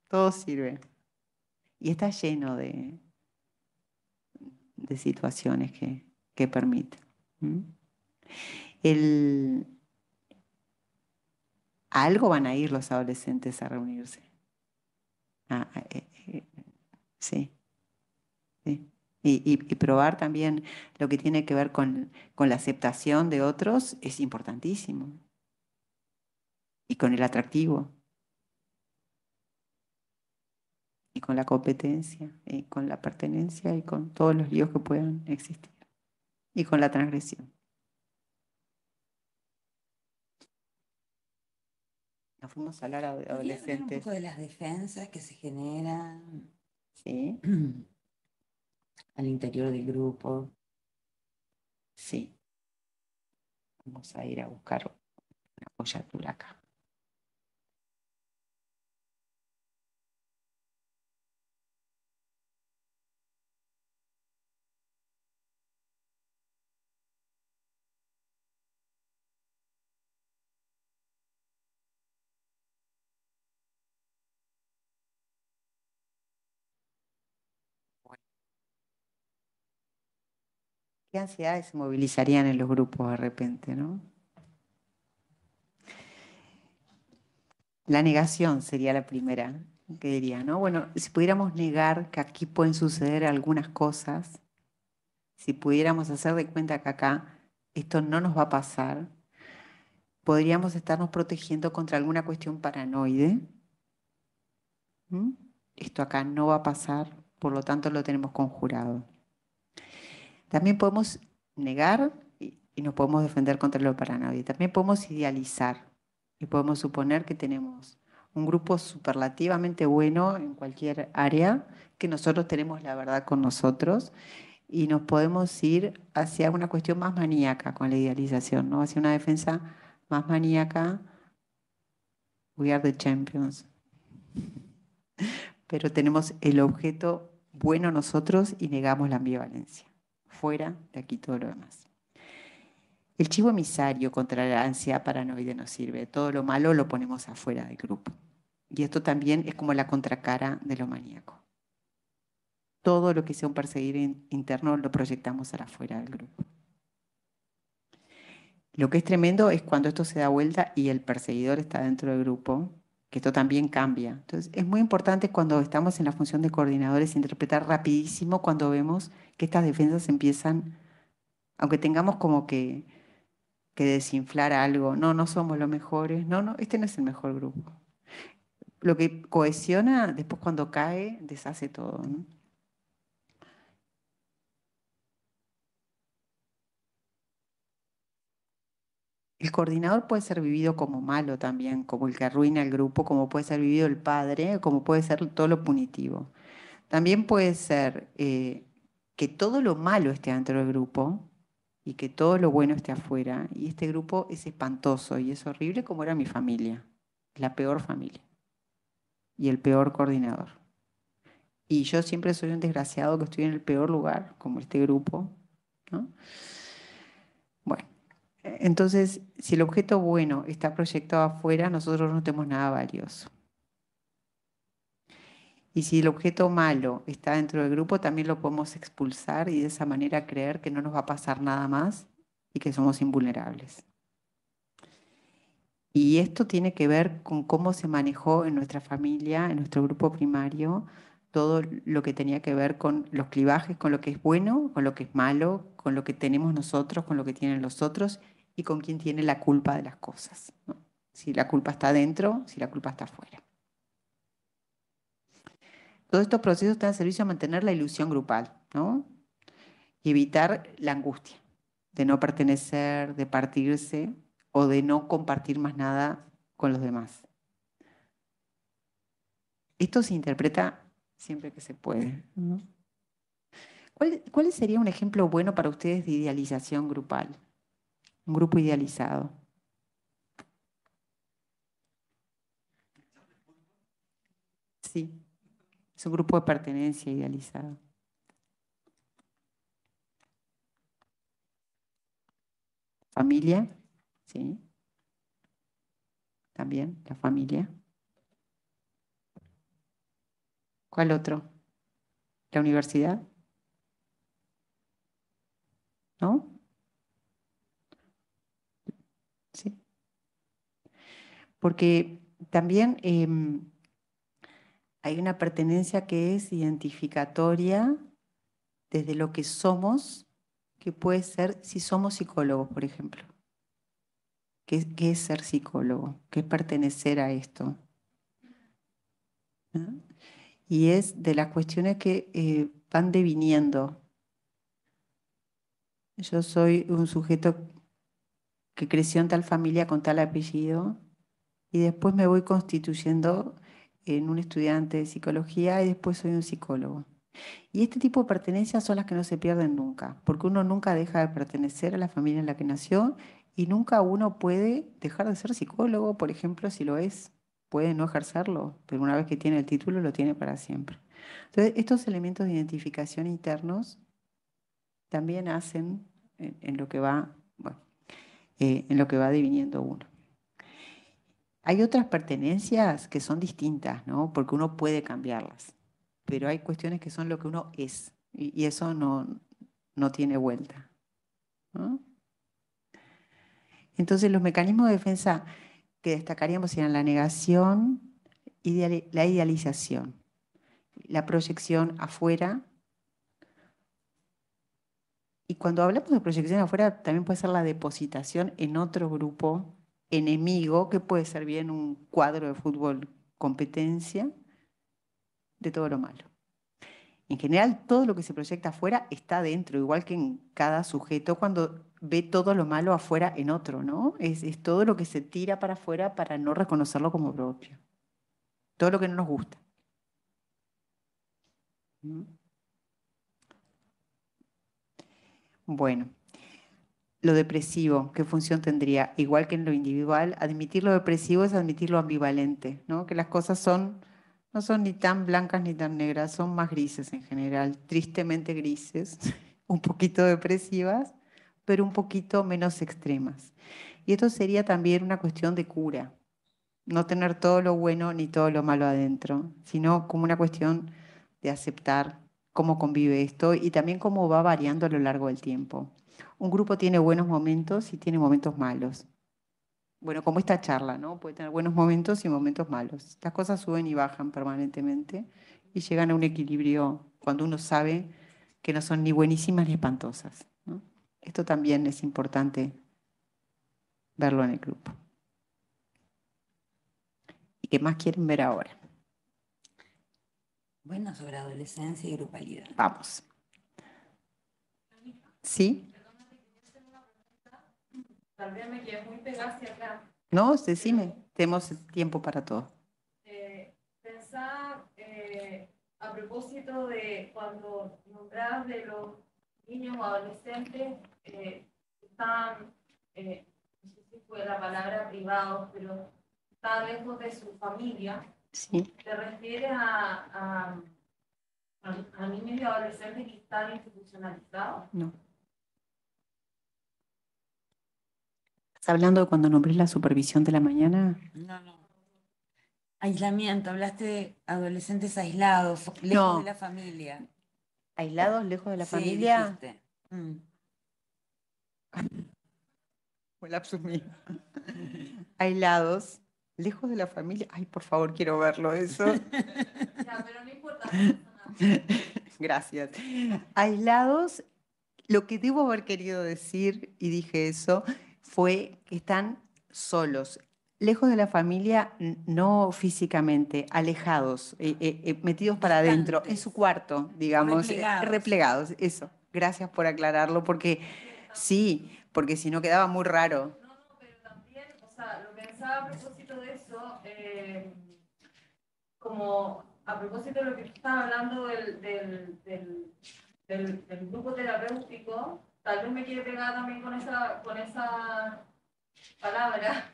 B: todo sirve. Y está lleno de situaciones que permiten. ¿Mm? El, a algo van a ir los adolescentes a reunirse. Ah, sí, sí. Y probar también lo que tiene que ver con la aceptación de otros es importantísimo. Y con el atractivo. Y con la competencia, y con la pertenencia y con todos los líos que puedan existir. Y con la transgresión. Nos fuimos a hablar a
A: Podría hablar un
B: adolescentes.
A: poco de las defensas que se generan
B: Sí,
A: al interior del grupo.
B: sí. Vamos a ir a buscar una apoyatura acá. ¿Qué ansiedades se movilizarían en los grupos de repente, no? La negación sería la primera que diría, ¿no? Bueno, si pudiéramos negar que aquí pueden suceder algunas cosas, si pudiéramos hacer de cuenta que acá esto no nos va a pasar, podríamos estarnos protegiendo contra alguna cuestión paranoide. ¿Mm? Esto acá no va a pasar, por lo tanto lo tenemos conjurado. También podemos negar y nos podemos defender contra lo paranoide. También podemos idealizar y podemos suponer que tenemos un grupo superlativamente bueno en cualquier área, que nosotros tenemos la verdad con nosotros y nos podemos ir hacia una cuestión más maníaca con la idealización, ¿no? Hacia una defensa más maníaca. We are the champions. Pero tenemos el objeto bueno nosotros y negamos la ambivalencia. Fuera de aquí todo lo demás. El chivo emisario contra la ansiedad paranoide nos sirve. Todo lo malo lo ponemos afuera del grupo. Y esto también es como la contracara de lo maníaco. Todo lo que sea un perseguir interno lo proyectamos a la afuera del grupo. Lo que es tremendo es cuando esto se da vuelta y el perseguidor está dentro del grupo, que esto también cambia. Entonces, es muy importante cuando estamos en la función de coordinadores interpretar rapidísimo cuando vemos que estas defensas empiezan, aunque tengamos como que desinflar algo, no, no somos los mejores, no, este no es el mejor grupo. Lo que cohesiona, después cuando cae, deshace todo, ¿no? El coordinador puede ser vivido como malo también, como el que arruina el grupo, como puede ser vivido el padre, como puede ser todo lo punitivo. También puede ser que todo lo malo esté dentro del grupo y que todo lo bueno esté afuera. Y este grupo es espantoso y es horrible como era mi familia, la peor familia y el peor coordinador. Y yo siempre soy un desgraciado que estoy en el peor lugar, como este grupo, ¿no? Bueno. Entonces, si el objeto bueno está proyectado afuera, nosotros no tenemos nada valioso. Y si el objeto malo está dentro del grupo, también lo podemos expulsar y de esa manera creer que no nos va a pasar nada más y que somos invulnerables. Y esto tiene que ver con cómo se manejó en nuestra familia, en nuestro grupo primario, todo lo que tenía que ver con los clivajes, con lo que es bueno, con lo que es malo, con lo que tenemos nosotros, con lo que tienen los otros y con quién tiene la culpa de las cosas, ¿no? Si la culpa está dentro, si la culpa está afuera. Todos estos procesos están al servicio de mantener la ilusión grupal, ¿no? Y evitar la angustia de no pertenecer, de partirse o de no compartir más nada con los demás. Esto se interpreta siempre que se puede, ¿no? ¿Cuál sería un ejemplo bueno para ustedes de idealización grupal? Un grupo idealizado. Sí, es un grupo de pertenencia idealizado. Familia, sí. También la familia. ¿Cuál otro? ¿La universidad? ¿No? Sí. Porque también hay una pertenencia que es identificatoria desde lo que somos, que puede ser si somos psicólogos, por ejemplo. ¿Qué es ser psicólogo? ¿Qué es pertenecer a esto? ¿No? Y es de las cuestiones que van deviniendo. Yo soy un sujeto que creció en tal familia con tal apellido y después me voy constituyendo en un estudiante de psicología y después soy un psicólogo. Y este tipo de pertenencias son las que no se pierden nunca, porque uno nunca deja de pertenecer a la familia en la que nació y nunca uno puede dejar de ser psicólogo, por ejemplo, si lo es, puede no ejercerlo, pero una vez que tiene el título lo tiene para siempre. Entonces, estos elementos de identificación internos también hacen en lo que va, bueno, en lo que va deviniendo uno. Hay otras pertenencias que son distintas, ¿no? Porque uno puede cambiarlas, pero hay cuestiones que son lo que uno es y eso no tiene vuelta. ¿no? Entonces, los mecanismos de defensa que destacaríamos serían la negación, la idealización, la proyección afuera. Y cuando hablamos de proyección afuera, también puede ser la depositación en otro grupo enemigo, que puede ser bien un cuadro de fútbol competencia, de todo lo malo. En general, todo lo que se proyecta afuera está dentro, igual que en cada sujeto cuando ve todo lo malo afuera en otro, ¿no? Es todo lo que se tira para afuera para no reconocerlo como propio. Todo lo que no nos gusta. ¿Mm? Bueno, lo depresivo, ¿qué función tendría? Igual que en lo individual, admitir lo depresivo es admitir lo ambivalente, ¿no? Que las cosas no son ni tan blancas ni tan negras, son más grises en general, tristemente grises, un poquito depresivas, pero un poquito menos extremas. Y esto sería también una cuestión de cura, no tener todo lo bueno ni todo lo malo adentro, sino como una cuestión de aceptar cómo convive esto y también cómo va variando a lo largo del tiempo. Un grupo tiene buenos momentos y tiene momentos malos. Bueno, como esta charla, ¿no? Puede tener buenos momentos y momentos malos. Las cosas suben y bajan permanentemente y llegan a un equilibrio cuando uno sabe que no son ni buenísimas ni espantosas, ¿no? Esto también es importante verlo en el grupo. ¿Y qué más quieren ver ahora?
A: Bueno, sobre adolescencia y grupalidad.
B: Vamos. ¿Sí?
D: Tal vez me quedé muy pegada hacia atrás.
B: No, decime, tenemos tiempo para todo.
D: Pensaba a propósito de cuando nombrabas de los niños o adolescentes están, no sé si fue la palabra privados, pero están lejos de su familia.
B: Sí.
D: ¿Te refieres a niños y adolescentes que están institucionalizados?
B: No. ¿Estás hablando de cuando nombré la supervisión de la mañana?
A: No. Aislamiento, hablaste de adolescentes aislados, lejos
B: No.
A: de la familia.
B: ¿Aislados, lejos de la
A: Sí,
B: familia?
A: dijiste.
B: Fue lapsus mío. Aislados, lejos de la familia. Ay, por favor, quiero verlo eso.
D: Ya, pero no importa.
B: Gracias. Aislados, lo que debo haber querido decir, y dije eso, fue que están solos, lejos de la familia, no físicamente, alejados, metidos para adentro, en su cuarto, digamos, replegados. Eso. Gracias por aclararlo, porque sí, porque si no quedaba muy raro.
D: No, pero también, o sea, lo pensaba a propósito de eso, como a propósito de lo que tú estabas hablando del grupo terapéutico, tal vez me quiere pegar también con esa palabra.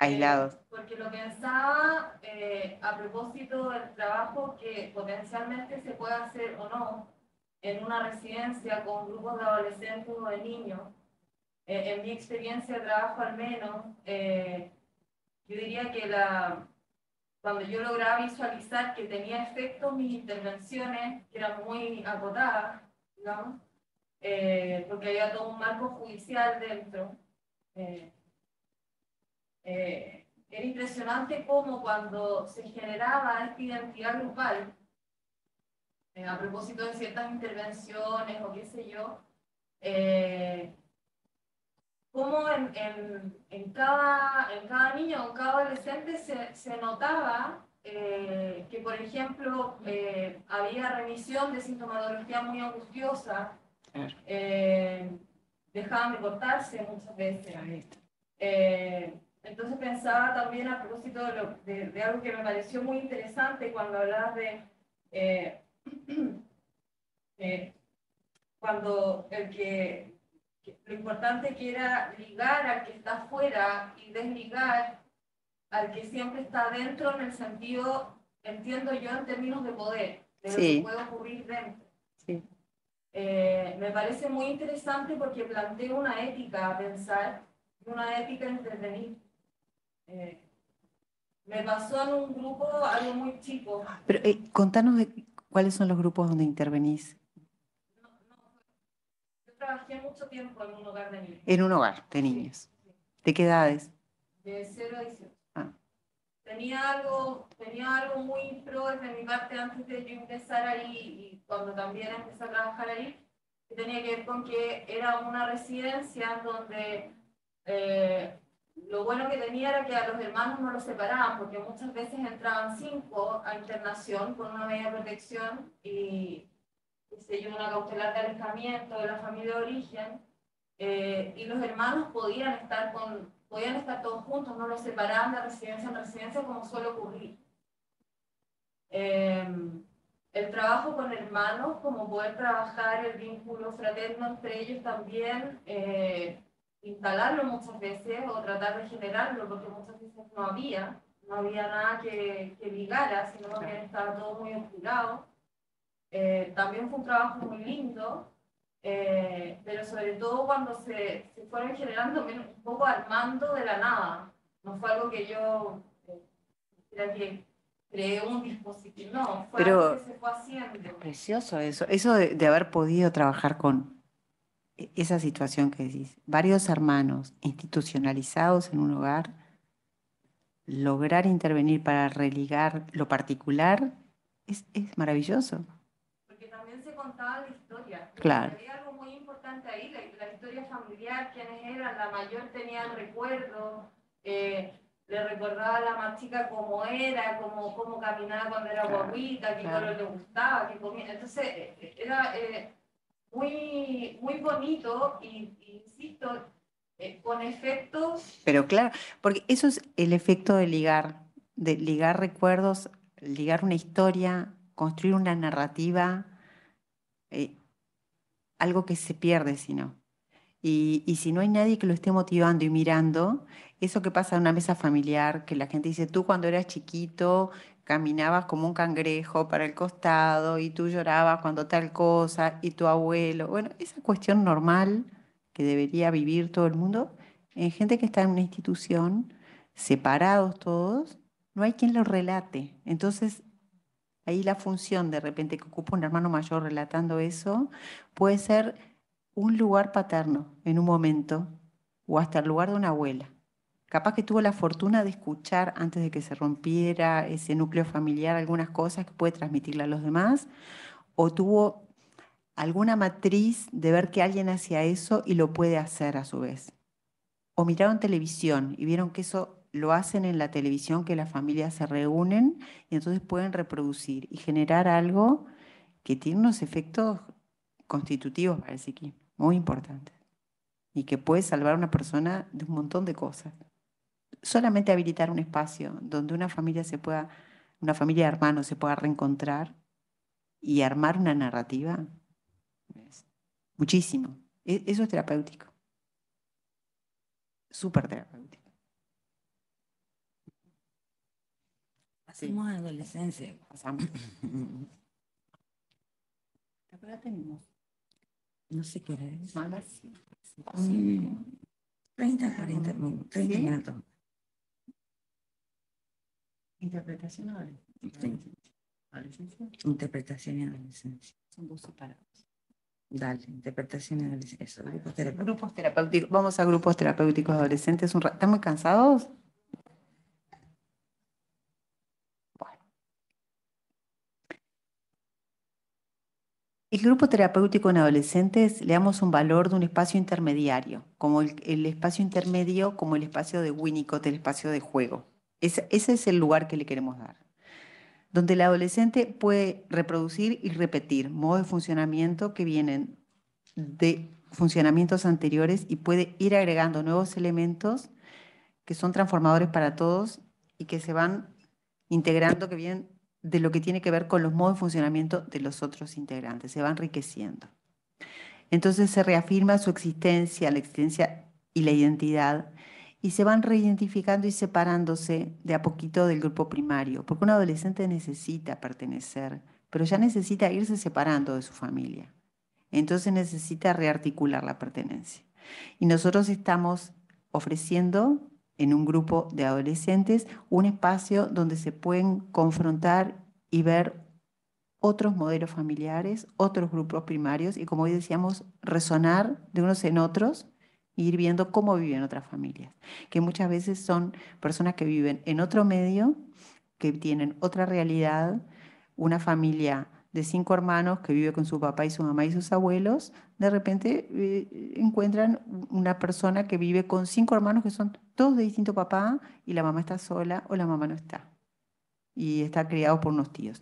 B: Aislados.
D: Porque lo pensaba a propósito del trabajo que potencialmente se puede hacer o no en una residencia con grupos de adolescentes o de niños. En mi experiencia de trabajo al menos, yo diría que cuando yo lograba visualizar que tenía efecto mis intervenciones, que eran muy acotadas, digamos, porque había todo un marco judicial dentro, era impresionante cómo cuando se generaba esta identidad grupal, a propósito de ciertas intervenciones o qué sé yo, cómo en cada niño o en cada adolescente se notaba que, por ejemplo, había remisión de sintomatología muy angustiosa, dejaban de cortarse muchas veces. Entonces pensaba también a propósito de algo que me pareció muy interesante cuando hablabas de cuando lo importante que era ligar al que está afuera y desligar al que siempre está dentro en el sentido, entiendo yo, en términos de poder, de lo que puede ocurrir dentro.
B: Sí.
D: Me parece muy interesante porque plantea una ética a pensar, una ética a intervenir. Me pasó en un grupo algo muy chico.
B: Pero contanos cuáles son los grupos donde intervenís.
D: Yo trabajé trabajé mucho tiempo en un hogar de niños.
B: En un hogar de niños.
D: Sí, sí.
B: ¿De qué edades?
D: De 0 a 18.
B: Ah.
D: Tenía algo muy pro desde mi parte antes de yo empezar ahí y cuando también empecé a trabajar ahí, que tenía que ver con que era una residencia donde lo bueno que tenía era que a los hermanos no los separaban, porque muchas veces entraban 5 a internación con una medida de protección y se dio una cautelar de alejamiento de la familia de origen, y los hermanos podían estar todos juntos, no los separaban de residencia en residencia como suele ocurrir. El trabajo con hermanos, como poder trabajar el vínculo fraterno entre ellos también, instalarlo muchas veces o tratar de generarlo, porque muchas veces no había nada que ligara, sino que estaba todo muy oscurado. También fue un trabajo muy lindo, pero sobre todo cuando se fueron generando un poco armando de la nada. No fue algo que yo era que creé un dispositivo, no, fue algo que se fue haciendo.
B: Precioso eso de haber podido trabajar con esa situación que decís, varios hermanos institucionalizados en un hogar, lograr intervenir para religar lo particular es maravilloso.
D: Porque también se contaba la historia.
B: Claro.
D: Había algo muy importante ahí, la historia familiar, quiénes eran, la mayor tenía el recuerdo, le recordaba a la más chica cómo era, cómo caminaba cuando era guaguita, qué color le gustaba, qué comía. Entonces, era muy, muy bonito y insisto, con efectos.
B: Pero claro, porque eso es el efecto de ligar recuerdos, ligar una historia, construir una narrativa, algo que se pierde si no. Y si no hay nadie que lo esté motivando y mirando, eso que pasa en una mesa familiar, que la gente dice, tú cuando eras chiquito caminabas como un cangrejo para el costado y tú llorabas cuando tal cosa y tu abuelo, bueno, esa cuestión normal que debería vivir todo el mundo, en gente que está en una institución, separados todos, no hay quien lo relate. Entonces, ahí la función de repente que ocupa un hermano mayor relatando eso puede ser un lugar paterno en un momento o hasta el lugar de una abuela. Capaz que tuvo la fortuna de escuchar antes de que se rompiera ese núcleo familiar algunas cosas que puede transmitirle a los demás, o tuvo alguna matriz de ver que alguien hacía eso y lo puede hacer a su vez. O miraron televisión y vieron que eso lo hacen en la televisión, que las familias se reúnen y entonces pueden reproducir y generar algo que tiene unos efectos constitutivos para el psiquismo, muy importantes, y que puede salvar a una persona de un montón de cosas. Solamente habilitar un espacio donde una familia de hermanos se pueda reencontrar y armar una narrativa, muchísimo. Eso es terapéutico, súper terapéutico.
A: Pasamos a adolescencia.
B: Pasamos. Acá tenemos.
A: No sé qué hora es. 30, 40 minutos. 30
B: ¿Sí?
A: minutos.
B: Interpretación adolescencia.
A: Interpretación y adolescencia.
B: Son dos separados.
A: Dale, interpretación y adolescencia. Eso, grupos terapéuticos.
B: Grupos terapéuticos. Vamos a grupos terapéuticos adolescentes. ¿Están muy cansados? Bueno. El grupo terapéutico en adolescentes le damos un valor de un espacio intermediario, como el espacio intermedio, como el espacio de Winnicott, el espacio de juego. Ese es el lugar que le queremos dar, donde el adolescente puede reproducir y repetir modos de funcionamiento que vienen de funcionamientos anteriores y puede ir agregando nuevos elementos que son transformadores para todos y que se van integrando, que vienen de lo que tiene que ver con los modos de funcionamiento de los otros integrantes, se va enriqueciendo. Entonces se reafirma su existencia, la existencia y la identidad, y se van reidentificando y separándose de a poquito del grupo primario, porque un adolescente necesita pertenecer, pero ya necesita irse separando de su familia. Entonces necesita rearticular la pertenencia. Y nosotros estamos ofreciendo en un grupo de adolescentes un espacio donde se pueden confrontar y ver otros modelos familiares, otros grupos primarios y, como hoy decíamos, resonar de unos en otros e ir viendo cómo viven otras familias, que muchas veces son personas que viven en otro medio, que tienen otra realidad, una familia de 5 hermanos que vive con su papá y su mamá y sus abuelos, de repente encuentran una persona que vive con 5 hermanos que son todos de distinto papá y la mamá está sola o la mamá no está y está criado por unos tíos.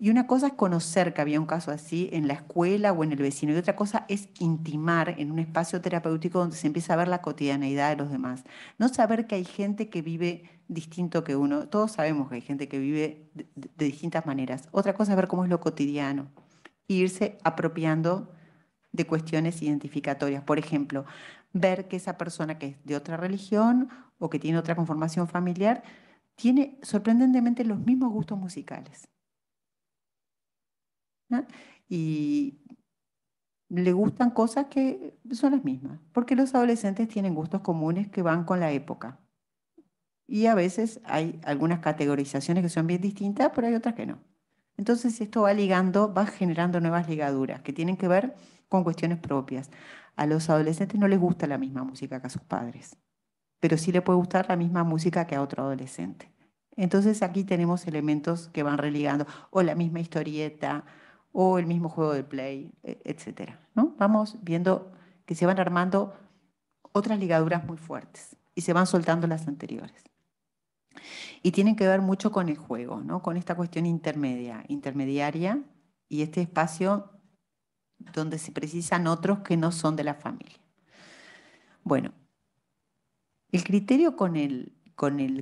B: Y una cosa es conocer que había un caso así en la escuela o en el vecino, y otra cosa es intimar en un espacio terapéutico donde se empieza a ver la cotidianeidad de los demás. No saber que hay gente que vive distinto que uno. Todos sabemos que hay gente que vive de distintas maneras. Otra cosa es ver cómo es lo cotidiano e irse apropiando de cuestiones identificatorias. Por ejemplo, ver que esa persona que es de otra religión o que tiene otra conformación familiar tiene sorprendentemente los mismos gustos musicales, ¿no? Y le gustan cosas que son las mismas, porque los adolescentes tienen gustos comunes que van con la época. Y a veces hay algunas categorizaciones que son bien distintas, pero hay otras que no. Entonces esto va ligando, va generando nuevas ligaduras que tienen que ver con cuestiones propias. A los adolescentes no les gusta la misma música que a sus padres, pero sí le puede gustar la misma música que a otro adolescente. Entonces aquí tenemos elementos que van religando, o la misma historieta, o el mismo juego de play, etcétera, ¿no? Vamos viendo que se van armando otras ligaduras muy fuertes y se van soltando las anteriores. Y tienen que ver mucho con el juego, ¿no? Con esta cuestión intermediaria y este espacio donde se precisan otros que no son de la familia. Bueno, el criterio con el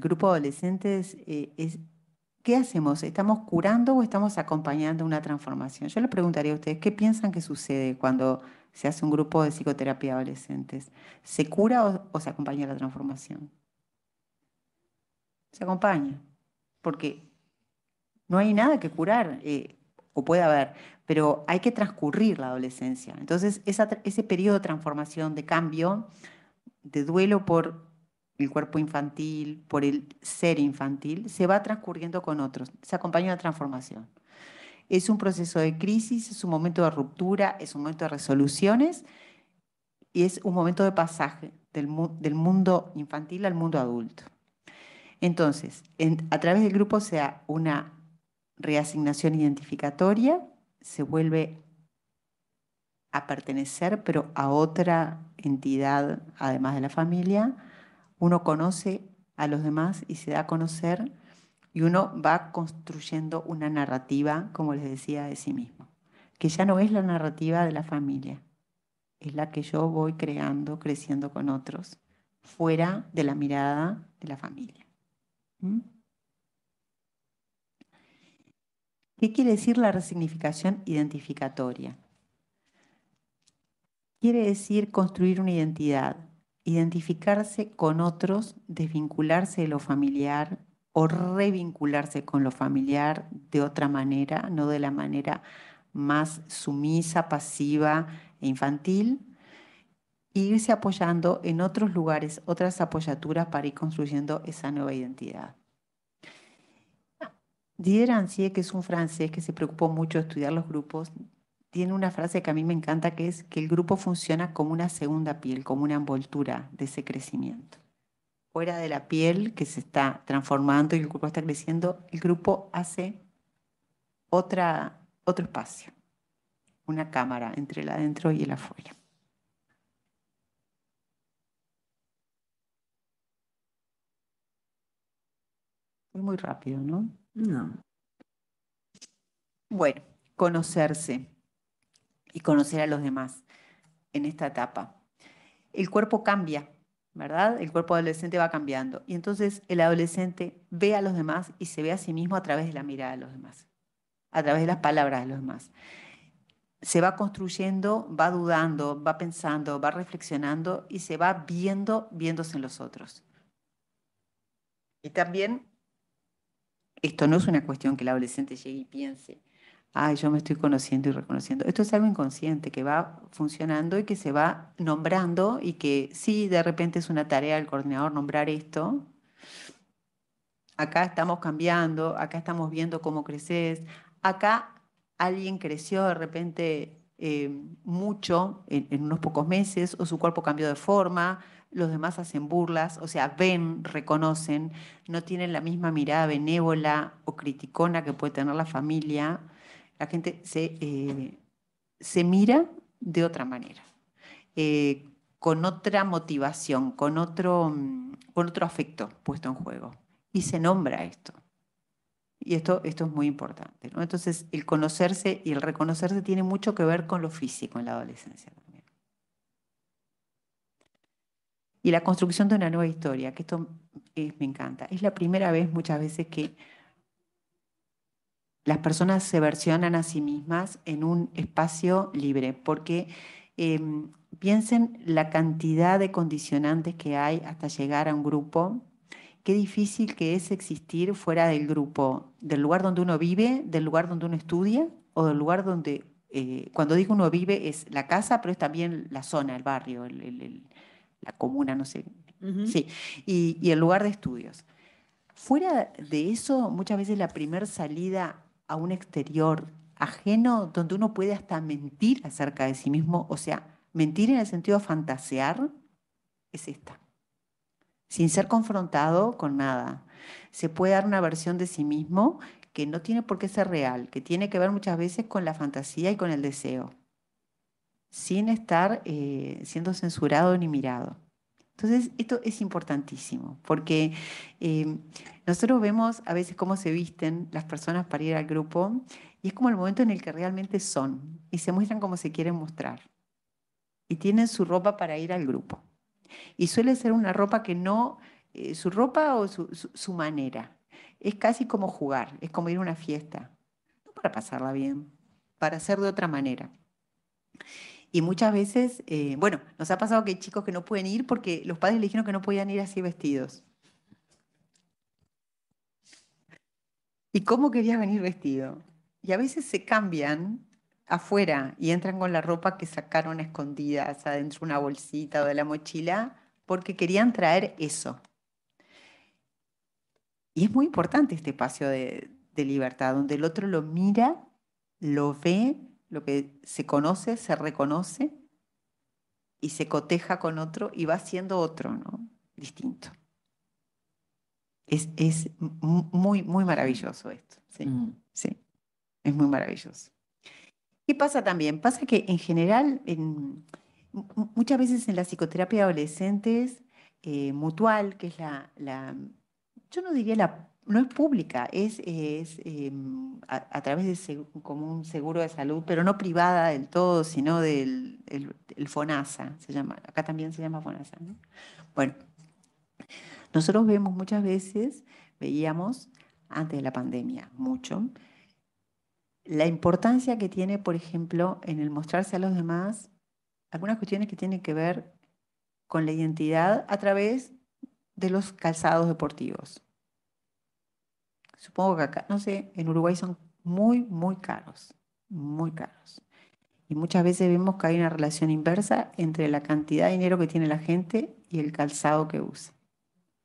B: grupo de adolescentes es, ¿qué hacemos? ¿Estamos curando o estamos acompañando una transformación? Yo les preguntaría a ustedes, ¿qué piensan que sucede cuando se hace un grupo de psicoterapia de adolescentes? ¿Se cura o se acompaña la transformación? Se acompaña, porque no hay nada que curar, o puede haber, pero hay que transcurrir la adolescencia. Entonces, ese periodo de transformación, de cambio, de duelo por el cuerpo infantil, por el ser infantil, se va transcurriendo con otros, se acompaña una transformación. Es un proceso de crisis, es un momento de ruptura, es un momento de resoluciones y es un momento de pasaje del mundo infantil al mundo adulto. Entonces, a través del grupo se da una reasignación identificatoria, se vuelve a pertenecer, pero a otra entidad, además de la familia. Uno conoce a los demás y se da a conocer, y uno va construyendo una narrativa, como les decía, de sí mismo, que ya no es la narrativa de la familia, es la que yo voy creando, creciendo con otros, fuera de la mirada de la familia. ¿Mm? ¿Qué quiere decir la resignificación identificatoria? Quiere decir construir una identidad, identificarse con otros, desvincularse de lo familiar o revincularse con lo familiar de otra manera, no de la manera más sumisa, pasiva e infantil, e irse apoyando en otros lugares, otras apoyaturas para ir construyendo esa nueva identidad. Didier Rancière, que es un francés que se preocupó mucho de estudiar los grupos, tiene una frase que a mí me encanta, que es que el grupo funciona como una segunda piel, como una envoltura de ese crecimiento. Fuera de la piel que se está transformando y el grupo está creciendo, el grupo hace otro espacio, una cámara entre el adentro y el afuera. Fue muy rápido, ¿no?
A: No.
B: Bueno, conocerse y conocer a los demás en esta etapa. El cuerpo cambia, ¿verdad? El cuerpo adolescente va cambiando. Y entonces el adolescente ve a los demás y se ve a sí mismo a través de la mirada de los demás, a través de las palabras de los demás. Se va construyendo, va dudando, va pensando, va reflexionando y se va viéndose en los otros. Y también, esto no es una cuestión que el adolescente llegue y piense, ay, yo me estoy conociendo y reconociendo. Esto es algo inconsciente que va funcionando y que se va nombrando y que sí, de repente es una tarea del coordinador nombrar esto. Acá estamos cambiando, acá estamos viendo cómo creces, acá alguien creció de repente mucho en unos pocos meses, o su cuerpo cambió de forma, los demás hacen burlas, o sea, ven, reconocen, no tienen la misma mirada benévola o criticona que puede tener la familia. La gente se mira de otra manera, con otra motivación, con otro afecto puesto en juego. Y se nombra esto. Y esto es muy importante, ¿no? Entonces, el conocerse y el reconocerse tiene mucho que ver con lo físico en la adolescencia también. Y la construcción de una nueva historia, que esto me encanta. Es la primera vez muchas veces que las personas se versionan a sí mismas en un espacio libre, porque piensen la cantidad de condicionantes que hay hasta llegar a un grupo. Qué difícil que es existir fuera del grupo, del lugar donde uno vive, del lugar donde uno estudia, o del lugar donde, cuando digo uno vive, es la casa, pero es también la zona, el barrio, la comuna, no sé. Sí, y el lugar de estudios. Fuera de eso, muchas veces la primera salida a un exterior ajeno, donde uno puede hasta mentir acerca de sí mismo, o sea, mentir en el sentido de fantasear, es esta. Sin ser confrontado con nada. Se puede dar una versión de sí mismo que no tiene por qué ser real, que tiene que ver muchas veces con la fantasía y con el deseo, sin estar siendo censurado ni mirado. Entonces, esto es importantísimo, porque nosotros vemos a veces cómo se visten las personas para ir al grupo, y es como el momento en el que realmente son, y se muestran como se quieren mostrar, y tienen su ropa para ir al grupo. Y suele ser una ropa que no, su ropa o su manera, es casi como jugar, es como ir a una fiesta, no para pasarla bien, para hacer de otra manera. Y muchas veces, bueno, nos ha pasado que hay chicos que no pueden ir porque los padres le dijeron que no podían ir así vestidos. ¿Y cómo querías venir vestido? Y a veces se cambian afuera y entran con la ropa que sacaron a escondidas adentro de una bolsita o de la mochila porque querían traer eso. Y es muy importante este espacio de libertad, donde el otro lo mira, lo ve, lo que se conoce, se reconoce y se coteja con otro y va siendo otro, ¿no? Distinto. Es muy, muy maravilloso esto. Sí, sí, es muy maravilloso. ¿Qué pasa también? Pasa que en general, muchas veces en la psicoterapia de adolescentes, mutual, que es yo no diría no es pública, es a través de como un seguro de salud, pero no privada del todo, sino del el FONASA, se llama, acá también se llama FONASA, ¿no? Bueno, nosotros vemos muchas veces, veíamos antes de la pandemia mucho, la importancia que tiene, por ejemplo, en el mostrarse a los demás, algunas cuestiones que tienen que ver con la identidad a través de los calzados deportivos. Supongo que acá, no sé, en Uruguay son muy, muy caros, muy caros. Y muchas veces vemos que hay una relación inversa entre la cantidad de dinero que tiene la gente y el calzado que usa.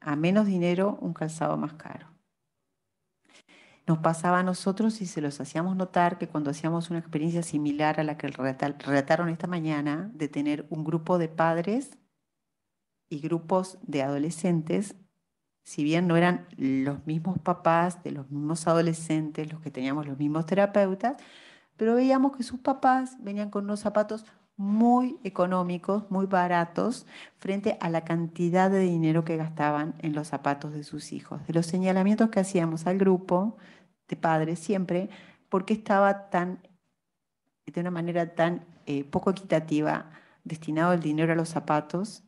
B: A menos dinero, un calzado más caro. Nos pasaba a nosotros y se los hacíamos notar que cuando hacíamos una experiencia similar a la que relataron esta mañana, de tener un grupo de padres y grupos de adolescentes, si bien no eran los mismos papás de los mismos adolescentes, los que teníamos los mismos terapeutas, pero veíamos que sus papás venían con unos zapatos muy económicos, muy baratos, frente a la cantidad de dinero que gastaban en los zapatos de sus hijos. De los señalamientos que hacíamos al grupo de padres siempre, ¿por qué estaba de una manera tan poco equitativa destinado el dinero a los zapatos?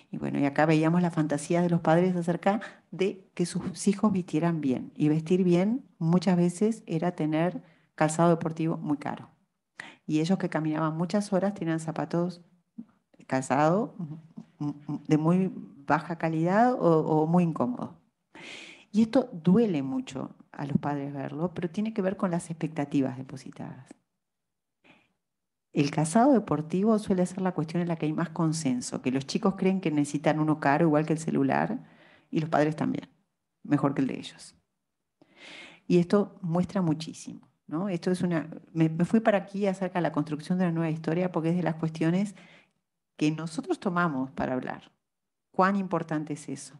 B: Y bueno, y acá veíamos la fantasía de los padres acerca de que sus hijos vistieran bien. Y vestir bien muchas veces era tener calzado deportivo muy caro. Y ellos que caminaban muchas horas tenían zapatos, calzado de muy baja calidad o muy incómodo. Y esto duele mucho a los padres verlo, pero tiene que ver con las expectativas depositadas. El calzado deportivo suele ser la cuestión en la que hay más consenso, que los chicos creen que necesitan uno caro, igual que el celular, y los padres también, mejor que el de ellos. Y esto muestra muchísimo. ¿no? Esto es me fui para aquí acerca de la construcción de la nueva historia porque es de las cuestiones que nosotros tomamos para hablar. ¿Cuán importante es eso?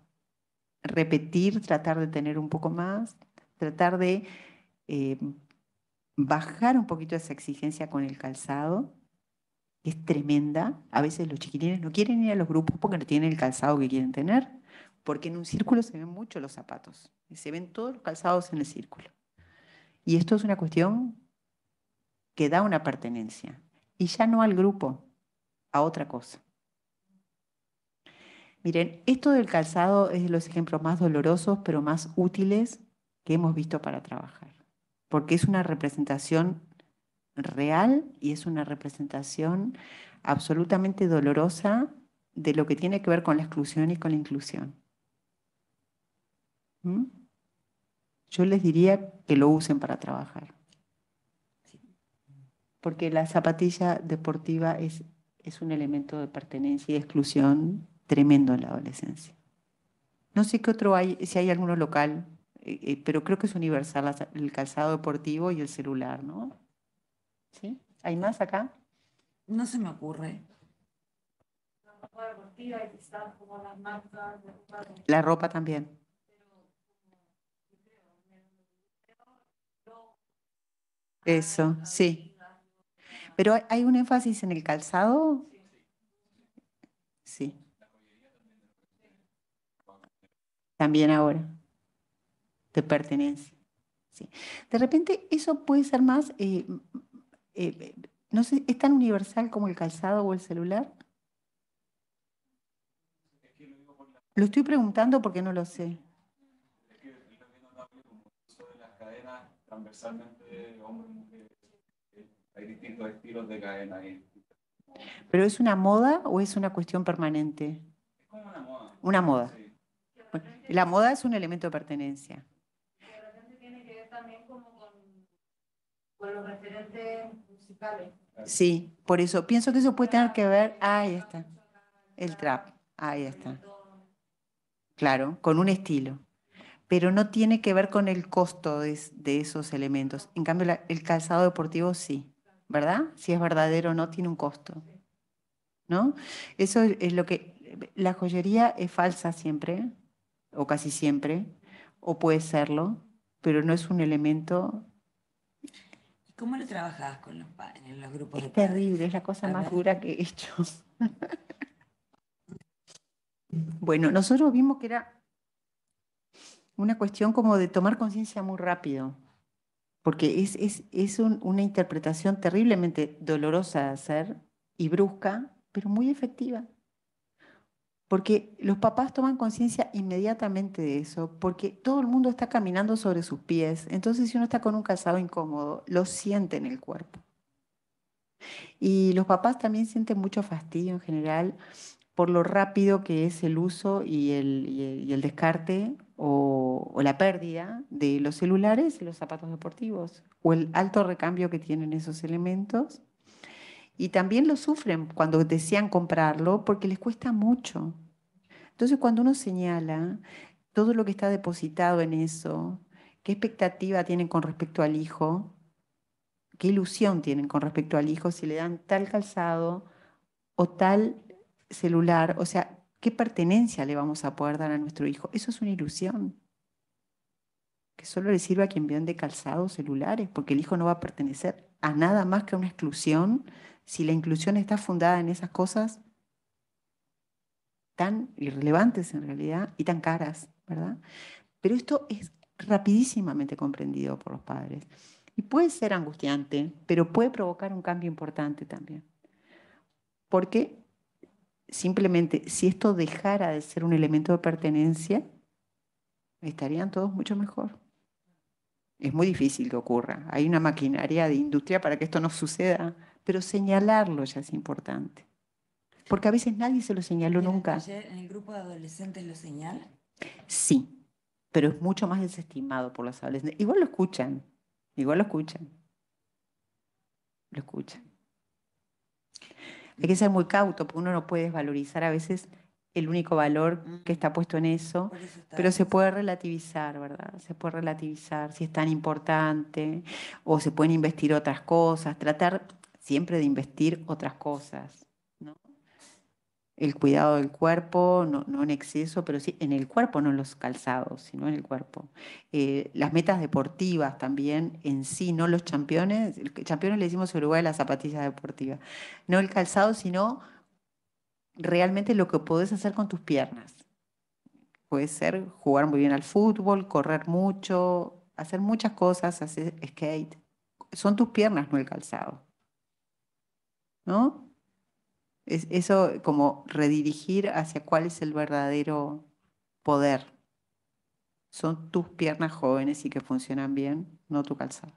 B: Repetir, tratar de tener un poco más, tratar de bajar un poquito esa exigencia con el calzado, que es tremenda. A veces los chiquilines no quieren ir a los grupos porque no tienen el calzado que quieren tener, porque en un círculo se ven mucho los zapatos, se ven todos los calzados en el círculo. Y esto es una cuestión que da una pertenencia, y ya no al grupo, a otra cosa. Miren, esto del calzado es de los ejemplos más dolorosos, pero más útiles que hemos visto para trabajar, porque es una representación real y es una representación absolutamente dolorosa de lo que tiene que ver con la exclusión y con la inclusión. ¿Mm? Yo les diría que lo usen para trabajar, porque la zapatilla deportiva es un elemento de pertenencia y de exclusión tremendo en la adolescencia. No sé qué otro hay, si hay alguno local, pero creo que es universal el calzado deportivo y el celular, ¿no? ¿Sí? ¿Hay más acá?
A: No se me ocurre.
B: La ropa también. Eso, sí. Pero hay un énfasis en el calzado. Sí. También ahora, de pertenencia. Sí. De repente eso puede ser más, no sé, ¿es tan universal como el calzado o el celular? Lo estoy preguntando porque no lo sé.
E: Es que el término amplio como uso de las cadenas transversalmente hombres y mujeres. Hay distintos estilos de cadena ahí.
B: ¿Pero es una moda o es una cuestión permanente?
E: Es como una moda.
B: Una moda.
E: Sí.
B: Bueno, la moda es un elemento de pertenencia.
F: De repente tiene que ver también como con los referentes musicales.
B: Sí, por eso pienso que eso puede tener que ver. Ahí está. El trap. Ahí está. Claro, con un estilo. Pero no tiene que ver con el costo de esos elementos. En cambio, el calzado deportivo sí, ¿verdad? Si es verdadero o no, tiene un costo, ¿no? Eso es lo que... La joyería es falsa siempre, o casi siempre, o puede serlo, pero no es un elemento...
A: ¿Y cómo lo trabajabas con en los grupos de
B: Es
A: padres?
B: terrible, es la cosa
A: A
B: más
A: ver.
B: dura que he hecho. Bueno, nosotros vimos que era una cuestión como de tomar conciencia muy rápido, porque es una interpretación terriblemente dolorosa de hacer y brusca, pero muy efectiva. Porque los papás toman conciencia inmediatamente de eso, porque todo el mundo está caminando sobre sus pies, entonces si uno está con un calzado incómodo, lo siente en el cuerpo. Y los papás también sienten mucho fastidio en general por lo rápido que es el uso y el descarte o la pérdida de los celulares y los zapatos deportivos, o el alto recambio que tienen esos elementos. Y también lo sufren cuando desean comprarlo porque les cuesta mucho. Entonces, cuando uno señala todo lo que está depositado en eso, qué expectativa tienen con respecto al hijo, qué ilusión tienen con respecto al hijo si le dan tal calzado o tal celular, o sea, ¿qué pertenencia le vamos a poder dar a nuestro hijo? Eso es una ilusión, que solo le sirve a quien vende calzados celulares, porque el hijo no va a pertenecer a nada más que a una exclusión, si la inclusión está fundada en esas cosas tan irrelevantes en realidad y tan caras, ¿verdad? Pero esto es rapidísimamente comprendido por los padres. Y puede ser angustiante, pero puede provocar un cambio importante también. Porque simplemente si esto dejara de ser un elemento de pertenencia, estarían todos mucho mejor. Es muy difícil que ocurra. Hay una maquinaria de industria para que esto no suceda, pero señalarlo ya es importante. Porque a veces nadie se lo señaló nunca.
A: ¿En el grupo de adolescentes lo señalan?
B: Sí, pero es mucho más desestimado por los adolescentes. Igual lo escuchan, igual lo escuchan. Lo escuchan. Hay que ser muy cauto, porque uno no puede desvalorizar a veces el único valor que está puesto en eso,
A: Por eso está
B: pero se puede relativizar, ¿verdad? Se puede relativizar si es tan importante, o se pueden investir otras cosas, tratar siempre de investir otras cosas, ¿no? El cuidado del cuerpo, no en exceso, pero sí en el cuerpo, no en los calzados, sino en el cuerpo. Las metas deportivas también en sí, no los championes. Championes le decimos en Uruguay las zapatillas deportivas. No el calzado, sino realmente lo que podés hacer con tus piernas. Puede ser jugar muy bien al fútbol, correr mucho, hacer muchas cosas, hacer skate. Son tus piernas, no el calzado, ¿no? Es eso como redirigir hacia cuál es el verdadero poder. Son tus piernas jóvenes y que funcionan bien, no tu calzado,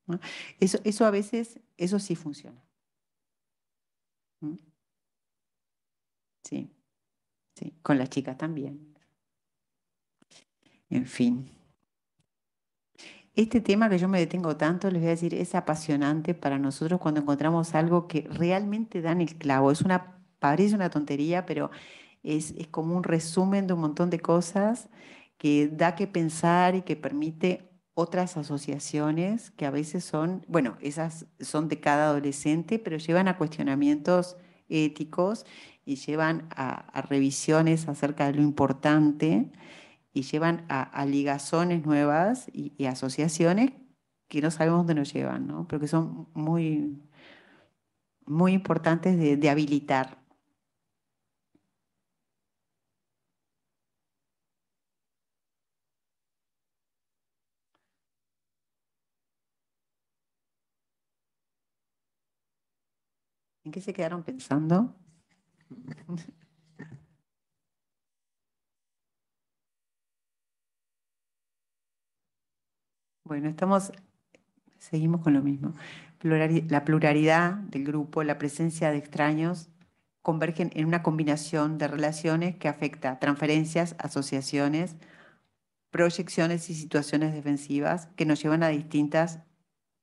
B: ¿no? Eso a veces, eso sí funciona. ¿Mm? Sí, sí, con las chicas también. En fin. Este tema que yo me detengo tanto, les voy a decir, es apasionante para nosotros cuando encontramos algo que realmente da en el clavo. Parece una tontería, pero es como un resumen de un montón de cosas que da que pensar y que permite otras asociaciones que a veces son, bueno, esas son de cada adolescente, pero llevan a cuestionamientos éticos y llevan a revisiones acerca de lo importante y llevan a ligazones nuevas y asociaciones que no sabemos dónde nos llevan, ¿no? Pero que son muy, muy importantes de habilitar. ¿En qué se quedaron pensando? Bueno, seguimos con lo mismo. La pluralidad del grupo, la presencia de extraños, convergen en una combinación de relaciones que afecta a transferencias, asociaciones, proyecciones y situaciones defensivas que nos llevan a distintas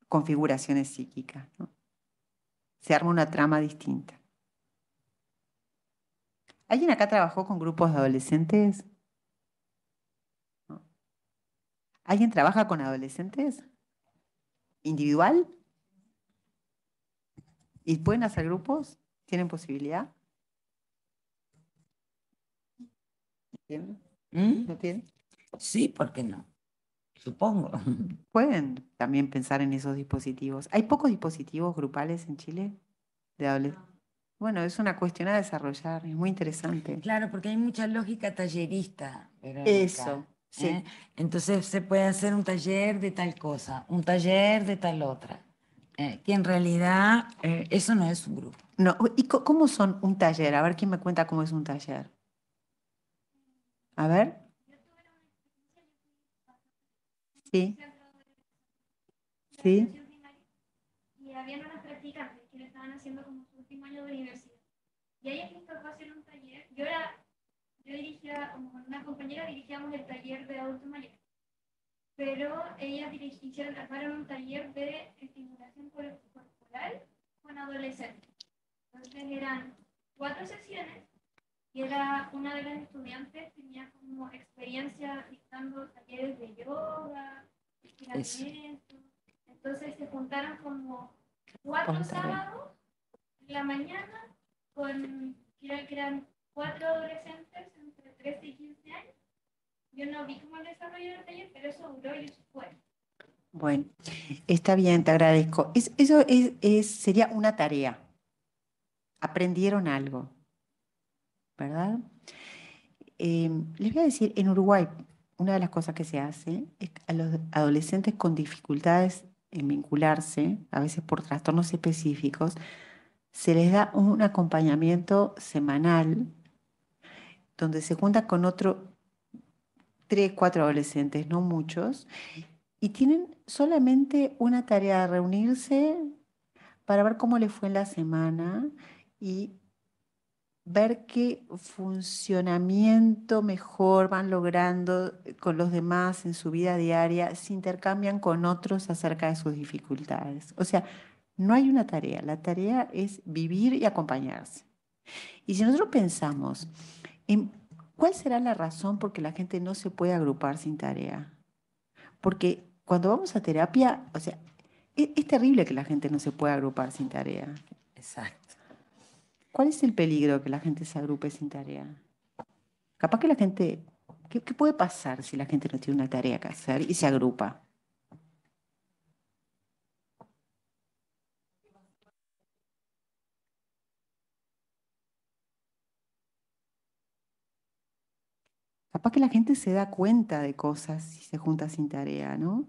B: configuraciones psíquicas, ¿no? Se arma una trama distinta. ¿Alguien acá trabajó con grupos de adolescentes? ¿No? ¿Alguien trabaja con adolescentes? ¿Individual? ¿Y pueden hacer grupos? ¿Tienen posibilidad? ¿Tienen?
A: ¿Mm?
B: ¿No tienen?
A: Sí, ¿por qué no? Supongo.
B: Pueden también pensar en esos dispositivos. ¿Hay pocos dispositivos grupales en Chile de adolescentes? Bueno, es una cuestión a desarrollar, es muy interesante.
A: Claro, porque hay mucha lógica tallerista, Verónica,
B: Eso, sí.
A: ¿eh? Entonces se puede hacer un taller de tal cosa, un taller de tal otra, que en realidad eso no es un grupo.
B: No, ¿y cómo son un taller? A ver quién me cuenta cómo es un taller. A ver. Sí. Sí.
F: Y habían unas practicantes que le estaban haciendo como su último año de universidad. Y a ellas les tocó hacer un taller. Yo dirigía, como con una compañera, dirigíamos el taller de adultos mayores. Pero ellas armaron un taller de estimulación corporal con adolescentes. Entonces eran 4 sesiones y era una de las estudiantes tenía como experiencia dictando talleres de yoga, estiramiento. Entonces se juntaron como 4 sábados en la mañana que eran 4 adolescentes entre 13 y 15 años. Yo no vi como el desarrollo del taller, pero eso duró y eso fue.
B: Bueno, está bien, te agradezco. Eso sería una tarea. Aprendieron algo, ¿verdad? Les voy a decir, en Uruguay, una de las cosas que se hace es a los adolescentes con dificultades en vincularse, a veces por trastornos específicos, se les da un acompañamiento semanal donde se junta con otro 3, 4 adolescentes, no muchos, y tienen solamente una tarea de reunirse para ver cómo les fue en la semana y ver qué funcionamiento mejor van logrando con los demás en su vida diaria, se intercambian con otros acerca de sus dificultades. O sea, no hay una tarea, la tarea es vivir y acompañarse. Y si nosotros pensamos en cuál será la razón por que la gente no se puede agrupar sin tarea, porque cuando vamos a terapia, o sea, es terrible que la gente no se pueda agrupar sin tarea.
A: Exacto.
B: ¿Cuál es el peligro de que la gente se agrupe sin tarea? Capaz que la gente, ¿qué puede pasar si la gente no tiene una tarea que hacer y se agrupa? Capaz que la gente se da cuenta de cosas si se junta sin tarea, ¿no?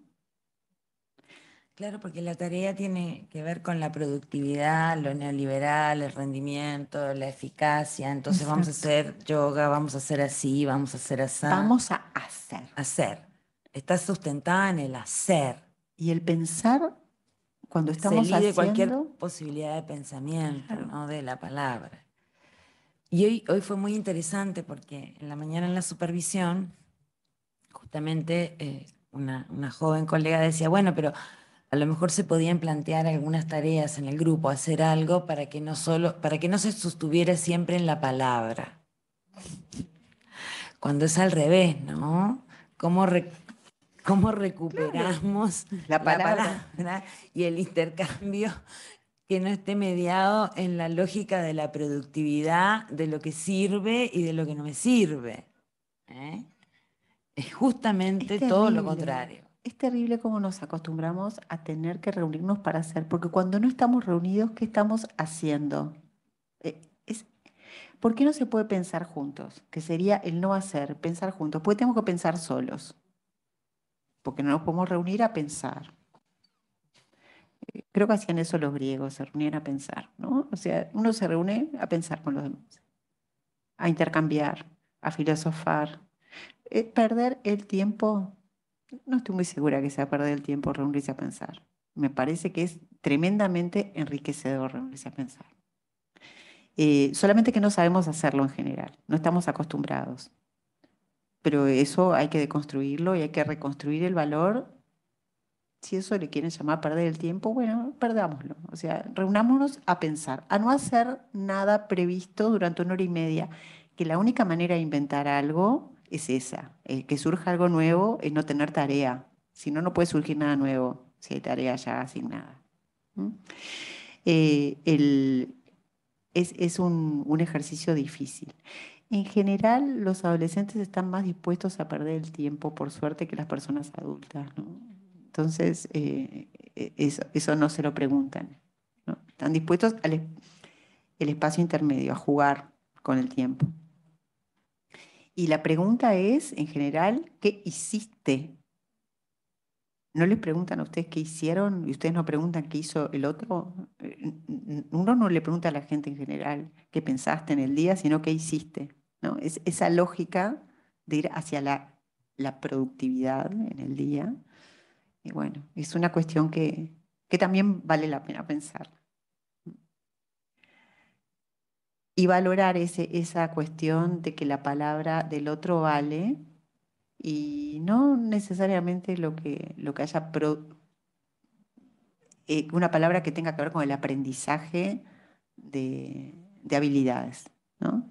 A: Claro, porque la tarea tiene que ver con la productividad, lo neoliberal, el rendimiento, la eficacia. Entonces vamos a
B: Exacto.
A: hacer yoga, vamos a hacer así, vamos a hacer así.
B: Vamos a hacer.
A: Hacer. Está sustentada en el hacer.
B: Y el pensar, cuando
A: Se
B: estamos
A: elide cualquier
B: haciendo,
A: posibilidad de pensamiento,
B: claro.
A: ¿no? De la palabra. Y hoy fue muy interesante porque en la mañana en la supervisión, justamente una joven colega decía, bueno, pero a lo mejor se podían plantear algunas tareas en el grupo, hacer algo para que para que no se sostuviera siempre en la palabra. Cuando es al revés, ¿no? ¿Cómo, cómo recuperamos
B: La palabra.
A: palabra y el intercambio que no esté mediado en la lógica de la productividad, de lo que sirve y de lo que no me sirve? ¿Eh? Es justamente todo lo contrario.
B: Es terrible cómo nos acostumbramos a tener que reunirnos para hacer, porque cuando no estamos reunidos, ¿qué estamos haciendo? ¿Por qué no se puede pensar juntos? Que sería el no hacer, pensar juntos. Porque tenemos que pensar solos, porque no nos podemos reunir a pensar. Creo que hacían eso los griegos, se reunían a pensar, ¿no? O sea, uno se reúne a pensar con los demás, a intercambiar, a filosofar. Perder el tiempo, no estoy muy segura que sea perder el tiempo reunirse a pensar. Me parece que es tremendamente enriquecedor reunirse a pensar. Solamente que no sabemos hacerlo en general, no estamos acostumbrados. Pero eso hay que deconstruirlo y hay que reconstruir el valor. Si eso le quieren llamar perder el tiempo, bueno, perdámoslo. O sea, reunámonos a pensar, a no hacer nada previsto durante 1 hora y media, que la única manera de inventar algo es esa, que surja algo nuevo es no tener tarea. Si no, no puede surgir nada nuevo si hay tarea ya asignada. ¿Mm? Es un ejercicio difícil. En general, los adolescentes están más dispuestos a perder el tiempo, por suerte, que las personas adultas, ¿no? Entonces, eso no se lo preguntan, ¿no? Están dispuestos al el espacio intermedio, a jugar con el tiempo. Y la pregunta es, en general, ¿qué hiciste? ¿No les preguntan a ustedes qué hicieron y ustedes no preguntan qué hizo el otro? Uno no le pregunta a la gente en general qué pensaste en el día, sino qué hiciste, ¿no? Es esa lógica de ir hacia la productividad en el día. Y bueno, es una cuestión que también vale la pena pensar. Y valorar esa cuestión de que la palabra del otro vale y no necesariamente lo que haya una palabra que tenga que ver con el aprendizaje de habilidades, ¿no?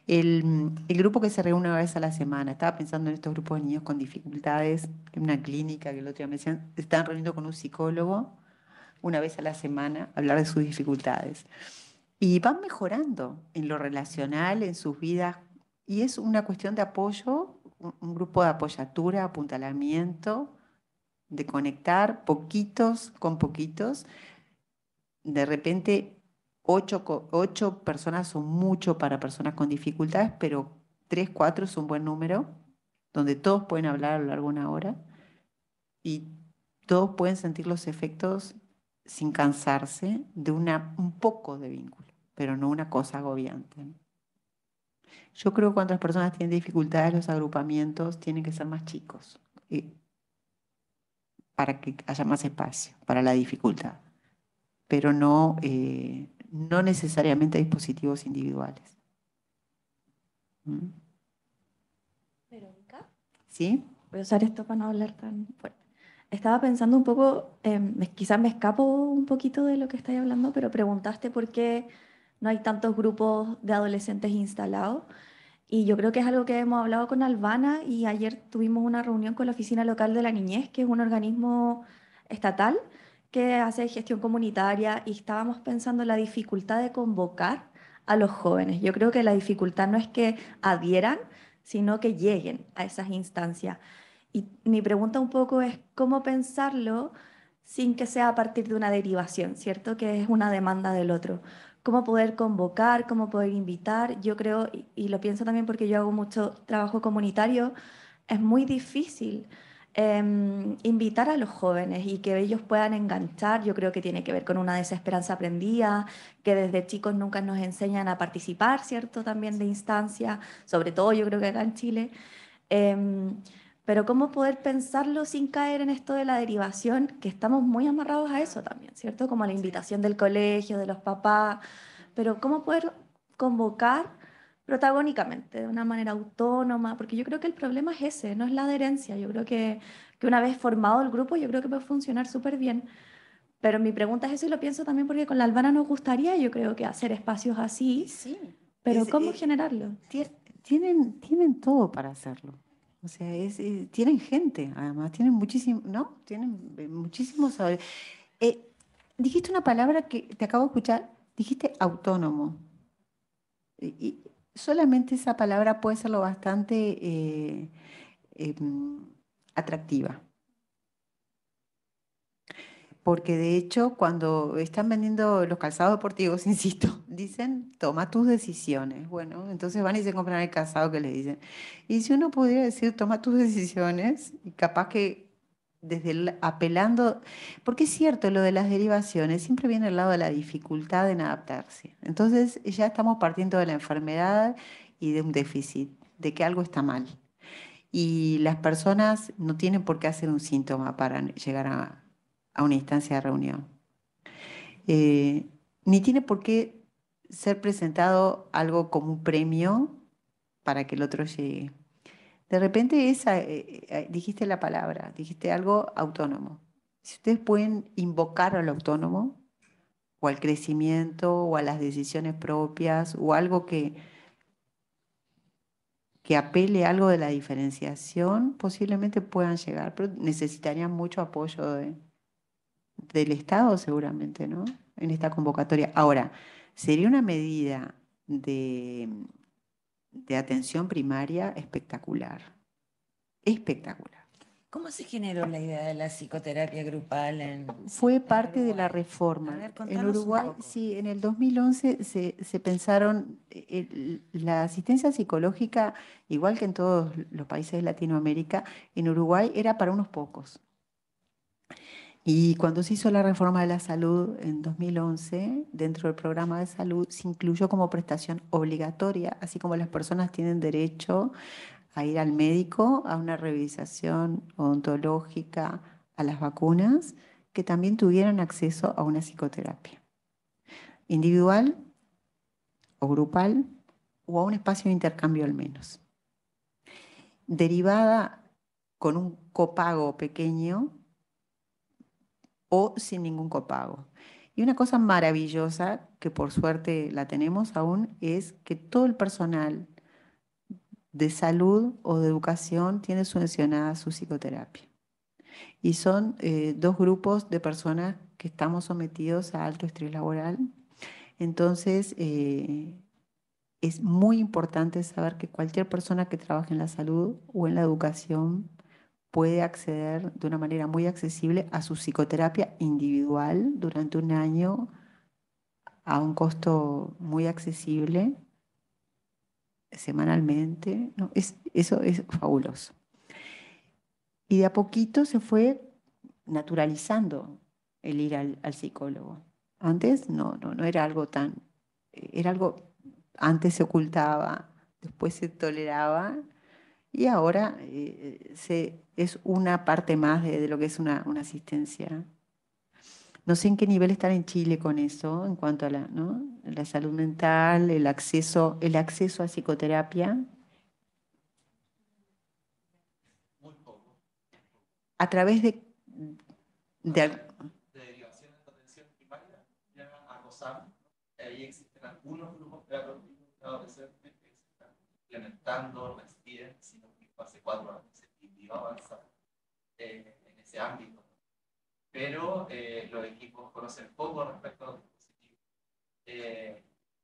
B: El grupo que se reúne una vez a la semana, estaba pensando en estos grupos de niños con dificultades, en una clínica que el otro día me decían, se estaban reuniendo con un psicólogo una vez a la semana a hablar de sus dificultades. Y van mejorando en lo relacional, en sus vidas, y es una cuestión de apoyo, un grupo de apoyatura, apuntalamiento, de conectar poquitos con poquitos. De repente, 8 personas son mucho para personas con dificultades, pero 3, 4 es un buen número, donde todos pueden hablar a lo largo de 1 hora y todos pueden sentir los efectos sin cansarse de un poco de vínculo, pero no una cosa agobiante, ¿no? Yo creo que cuando las personas tienen dificultades, los agrupamientos tienen que ser más chicos, para que haya más espacio para la dificultad, pero no necesariamente dispositivos individuales. ¿Mm?
G: Verónica,
B: ¿Sí?
G: voy a usar esto para no hablar tan fuerte. Estaba pensando un poco, quizás me escapo un poquito de lo que estáis hablando, pero preguntaste por qué no hay tantos grupos de adolescentes instalados. Y yo creo que es algo que hemos hablado con Albana y ayer tuvimos una reunión con la Oficina Local de la Niñez, que es un organismo estatal que hace gestión comunitaria y estábamos pensando en la dificultad de convocar a los jóvenes. Yo creo que la dificultad no es que adhieran, sino que lleguen a esas instancias. Y mi pregunta un poco es cómo pensarlo sin que sea a partir de una derivación, ¿cierto? Que es una demanda del otro. Cómo poder convocar, cómo poder invitar. Yo creo, y lo pienso también porque yo hago mucho trabajo comunitario, es muy difícil invitar a los jóvenes y que ellos puedan enganchar. Yo creo que tiene que ver con una desesperanza aprendida, que desde chicos nunca nos enseñan a participar, ¿cierto? También de instancias, sobre todo yo creo que acá en Chile. Em, pero cómo poder pensarlo sin caer en esto de la derivación, que estamos muy amarrados a eso también, ¿cierto? Como a la invitación del colegio, de los papás, pero cómo poder convocar protagónicamente, de una manera autónoma, porque yo creo que el problema es ese, no es la adherencia. Yo creo que una vez formado el grupo, yo creo que puede funcionar súper bien. Pero mi pregunta es eso y lo pienso también porque con la Albana nos gustaría, yo creo que hacer espacios así,
B: Sí,
G: pero ¿cómo generarlo?
B: tienen todo para hacerlo. O sea, tienen gente, además, tienen muchísimo, ¿no? Tienen muchísimos. Dijiste una palabra que te acabo de escuchar, dijiste autónomo. Y solamente esa palabra puede ser lo bastante em, atractiva. Porque de hecho, cuando están vendiendo los calzados deportivos, insisto, dicen, toma tus decisiones. Bueno, entonces van y se compran el calzado que les dicen. Y si uno pudiera decir, toma tus decisiones, y capaz que desde apelando, porque es cierto, lo de las derivaciones siempre viene al lado de la dificultad en adaptarse. Entonces ya estamos partiendo de la enfermedad y de un déficit, de que algo está mal. Y las personas no tienen por qué hacer un síntoma para llegar a una instancia de reunión. Ni tiene por qué ser presentado algo como un premio para que el otro llegue. De repente dijiste la palabra, dijiste algo autónomo. Si ustedes pueden invocar al autónomo o al crecimiento o a las decisiones propias o algo que apele algo de la diferenciación, posiblemente puedan llegar, pero necesitarían mucho apoyo del Estado seguramente, ¿no? En esta convocatoria. Ahora, sería una medida de atención primaria espectacular, espectacular.
A: ¿Cómo se generó la idea de la psicoterapia grupal
B: Fue
A: en
B: parte de la
A: Uruguay?
B: reforma.
A: A ver,
B: En
A: contanos un
B: Uruguay,
A: poco.
B: sí, en el 2011 se pensaron, la asistencia psicológica, igual que en todos los países de Latinoamérica, en Uruguay era para unos pocos. Y cuando se hizo la reforma de la salud en 2011, dentro del programa de salud se incluyó como prestación obligatoria, así como las personas tienen derecho a ir al médico, a una revisación odontológica, a las vacunas, que también tuvieran acceso a una psicoterapia individual o grupal o a un espacio de intercambio al menos. Derivada con un copago pequeño o sin ningún copago. Y una cosa maravillosa, que por suerte la tenemos aún, es que todo el personal de salud o de educación tiene subvencionada su psicoterapia. Y son dos grupos de personas que estamos sometidos a alto estrés laboral. Entonces, es muy importante saber que cualquier persona que trabaje en la salud o en la educación puede acceder de una manera muy accesible a su psicoterapia individual durante un año a un costo muy accesible semanalmente. ¿No? Eso es fabuloso. Y de a poquito se fue naturalizando el ir al psicólogo. Antes no era algo tan, era algo, antes se ocultaba, después se toleraba y ahora es una parte más de lo que es una asistencia. No sé en qué nivel están en Chile con eso, en cuanto a ¿no? La salud mental, el acceso a psicoterapia.
C: Muy poco.
B: A través de
C: De derivaciones de atención primaria, ya a COSAM, ahí existen algunos grupos pedagógicos de adolescentes que se están implementando recién, sino que hace 4 años se pidió avanzar en ese ámbito. Pero los equipos conocen poco respecto a los dispositivos.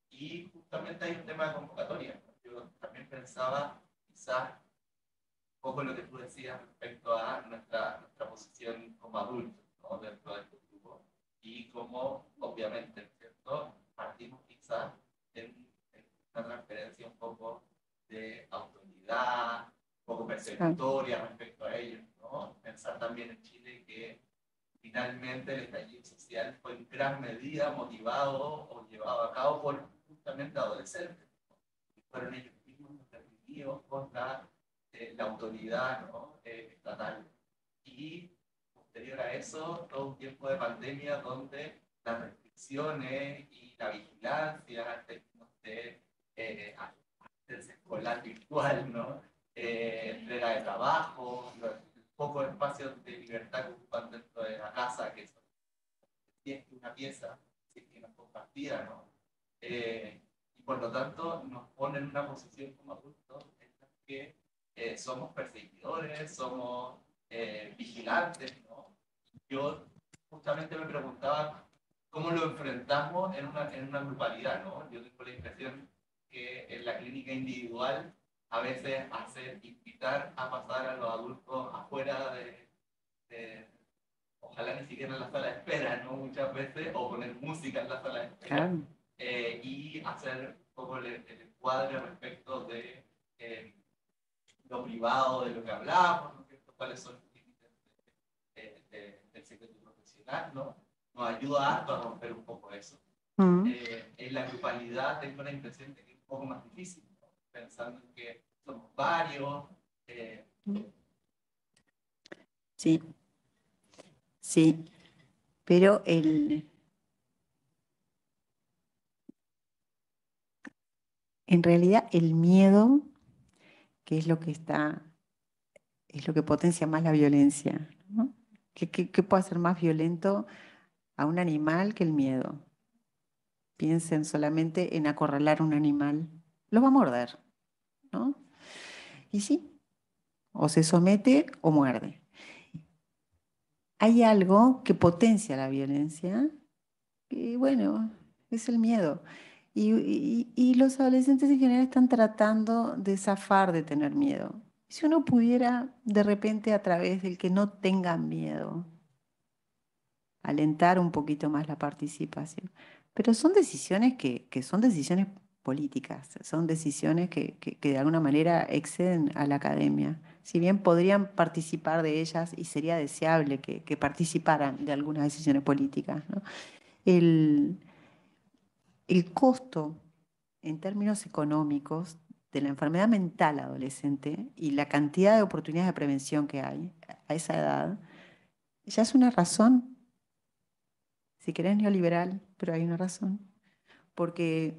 C: Y justamente hay un tema de convocatoria. Yo también pensaba, quizás, un poco lo que tú decías respecto a nuestra posición como adultos, ¿no? Dentro de estos grupos. Y como, obviamente, ¿cierto? Partimos quizás en una transferencia un poco de autoridad, un poco persecutoria respecto a ellos, ¿no? Pensar también en Chile que finalmente el estallido social fue en gran medida motivado o llevado a cabo por justamente adolescentes, ¿no? Fueron ellos mismos los reprimidos contra la autoridad, ¿no? Estatal. Y posterior a eso, todo un tiempo de pandemia donde las restricciones y la vigilancia en términos de hacerse escolar virtual, ¿no? Entrega de trabajo, los pocos espacios de libertad que ocupan dentro de la casa, que son una pieza, si es que no es compartida, ¿no? Y por lo tanto nos ponen en una posición como adultos en la que somos perseguidores, somos vigilantes, ¿no? Yo justamente me preguntaba cómo lo enfrentamos en una grupalidad, ¿no? Yo tengo la impresión que en la clínica individual a veces invitar a pasar a los adultos afuera ojalá ni siquiera en la sala de espera, ¿no? Muchas veces, o poner música en la sala de espera,
B: Claro.
C: Y hacer un poco el encuadre respecto de lo privado, de lo que hablamos, ¿no? Cuáles son los límites del secreto profesional, ¿no? Nos ayuda harto a romper un poco eso. En la grupalidad tengo la impresión de que es un poco más difícil, ¿no? Pensando en que somos varios.
B: Sí, sí, pero en realidad el miedo, que es lo que es lo que potencia más la violencia, ¿no? ¿Qué puede ser más violento a un animal que el miedo? Piensen solamente en acorralar a un animal, lo va a morder, ¿no? Y sí, o se somete o muerde. Hay algo que potencia la violencia, que bueno, es el miedo. Y los adolescentes en general están tratando de zafar de tener miedo. Si uno pudiera de repente a través del que no tengan miedo, alentar un poquito más la participación. Pero son decisiones que son decisiones políticas, son decisiones que de alguna manera exceden a la academia. Si bien podrían participar de ellas y sería deseable que participaran de algunas decisiones políticas, ¿no? El costo en términos económicos de la enfermedad mental adolescente y la cantidad de oportunidades de prevención que hay a esa edad, ya es una razón, si querés neoliberal, pero hay una razón, porque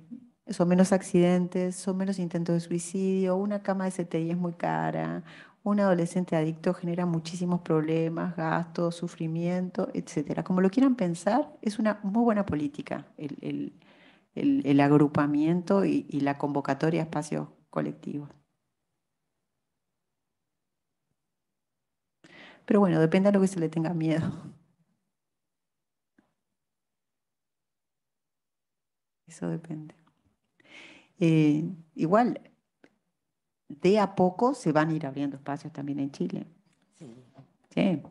B: son menos accidentes, son menos intentos de suicidio, una cama de CTI es muy cara, un adolescente adicto genera muchísimos problemas, gastos, sufrimiento, etcétera. Como lo quieran pensar, es una muy buena política el agrupamiento y la convocatoria a espacios colectivos. Pero bueno, depende de lo que se le tenga miedo. Eso depende. Igual, de a poco se van a ir abriendo espacios también en Chile.
A: Sí,
B: Sí.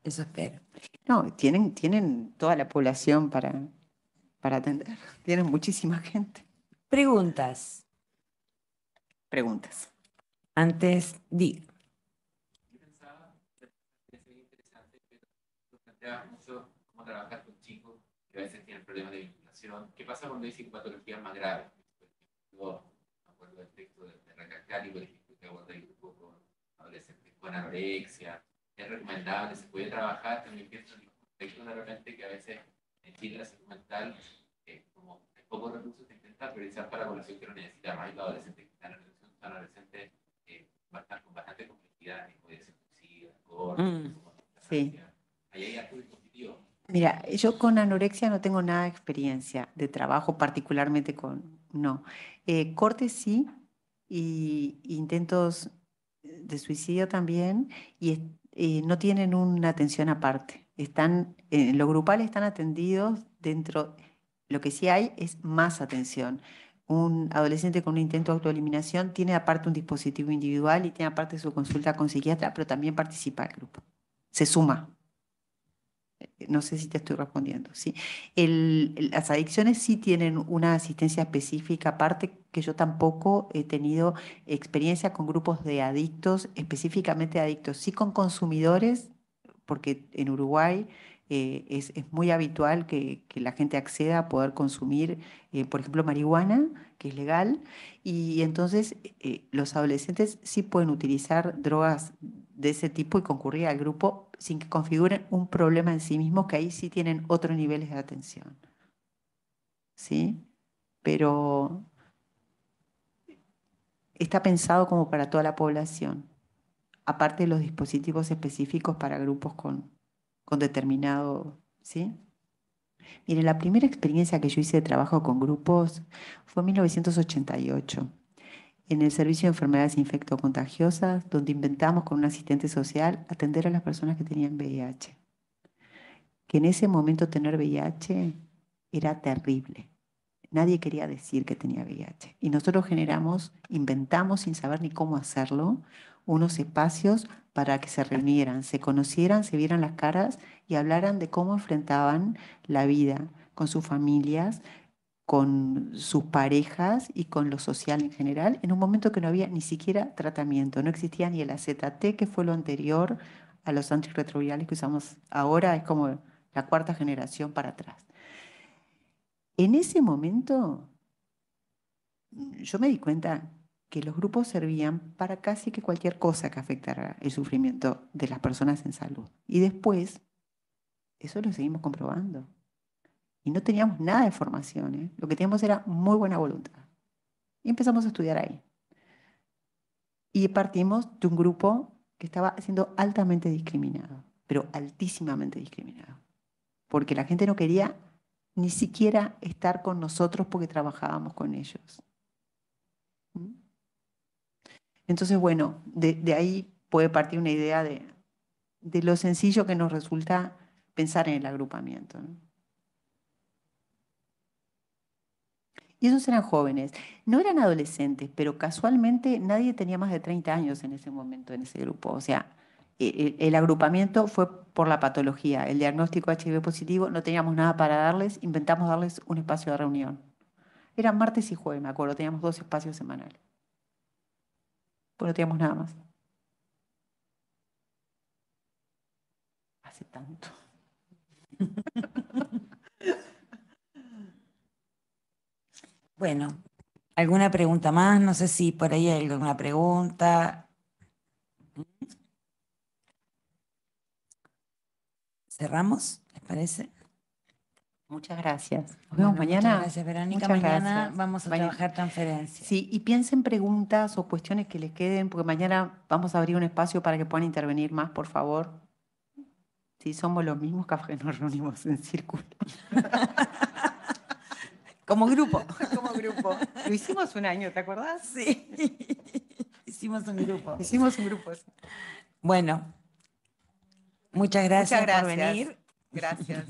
A: eso espero.
B: No, tienen toda la población para atender. Tienen muchísima gente.
A: Preguntas.
B: Preguntas.
A: Antes, di.
H: Yo pensaba que sería interesante, pero tú planteabas mucho cómo trabajar con chicos que a veces tienen problemas de vinculación. ¿Qué pasa cuando hay psicopatologías más graves? Por ejemplo, me acuerdo del texto de Racacali, por ejemplo, que aborda el grupo con adolescentes con anorexia. Es recomendable, se puede trabajar. También pienso en el contexto de repente que a veces en Chile la salud mental, como hay pocos recursos, se intenta priorizar para la población que lo necesita más, y los adolescentes que están en relación son adolescentes con bastante complejidad, tipo de suicida, alcohol,
B: Sí.
H: ahí hay algo dispositivo.
B: Mira, yo con anorexia no tengo nada de experiencia de trabajo, particularmente no. Cortes sí, y intentos de suicidio también, y no tienen una atención aparte. En lo grupal están atendidos dentro, lo que sí hay es más atención. Un adolescente con un intento de autoeliminación tiene aparte un dispositivo individual y tiene aparte su consulta con psiquiatra, pero también participa del grupo. Se suma. No sé si te estoy respondiendo, ¿sí? Las adicciones sí tienen una asistencia específica, aparte que yo tampoco he tenido experiencia con grupos de adictos, específicamente adictos, sí con consumidores, porque en Uruguay es muy habitual que la gente acceda a poder consumir, por ejemplo, marihuana, que es legal, y entonces los adolescentes sí pueden utilizar drogas de ese tipo y concurrir al grupo sin que configuren un problema en sí mismo, que ahí sí tienen otros niveles de atención. ¿Sí? Pero está pensado como para toda la población, aparte de los dispositivos específicos para grupos con determinado, ¿sí? Miren, la primera experiencia que yo hice de trabajo con grupos fue en 1988, en el Servicio de Enfermedades Infectocontagiosas, donde inventamos con un asistente social atender a las personas que tenían VIH. Que en ese momento tener VIH era terrible. Nadie quería decir que tenía VIH. Y nosotros inventamos sin saber ni cómo hacerlo, unos espacios para que se reunieran, se conocieran, se vieran las caras y hablaran de cómo enfrentaban la vida con sus familias, con sus parejas y con lo social en general, en un momento que no había ni siquiera tratamiento, no existía ni el AZT, que fue lo anterior a los antirretrovirales que usamos ahora, es como la cuarta generación para atrás. En ese momento yo me di cuenta que los grupos servían para casi que cualquier cosa que afectara el sufrimiento de las personas en salud. Y después, eso lo seguimos comprobando. Y no teníamos nada de formación, ¿eh? Lo que teníamos era muy buena voluntad. Y empezamos a estudiar ahí. Y partimos de un grupo que estaba siendo altamente discriminado, pero altísimamente discriminado. Porque la gente no quería ni siquiera estar con nosotros porque trabajábamos con ellos. ¿Mm? Entonces, bueno, de ahí puede partir una idea de lo sencillo que nos resulta pensar en el agrupamiento, ¿no? Y esos eran jóvenes, no eran adolescentes, pero casualmente nadie tenía más de 30 años en ese momento, en ese grupo. O sea, el agrupamiento fue por la patología, el diagnóstico HIV positivo, no teníamos nada para darles, inventamos darles un espacio de reunión. Eran martes y jueves, me acuerdo, teníamos 2 espacios semanales. Pues no teníamos nada más. Hace tanto.
A: Bueno, ¿alguna pregunta más? No sé si por ahí hay alguna pregunta. ¿Cerramos? ¿Les parece?
B: Muchas gracias. Nos vemos mañana.
A: Muchas gracias, Verónica.
B: Muchas
A: Mañana
B: gracias.
A: vamos a trabajar transferencias.
B: Sí, y piensen preguntas o cuestiones que les queden, porque mañana vamos a abrir un espacio para que puedan intervenir más, por favor. Sí, somos los mismos que nos reunimos en círculo.
A: Como grupo.
B: Como grupo. Lo hicimos un año, ¿te acordás?
A: Sí. Hicimos un grupo.
B: Hicimos un grupo. Sí.
A: Bueno, muchas gracias por venir.
B: Gracias.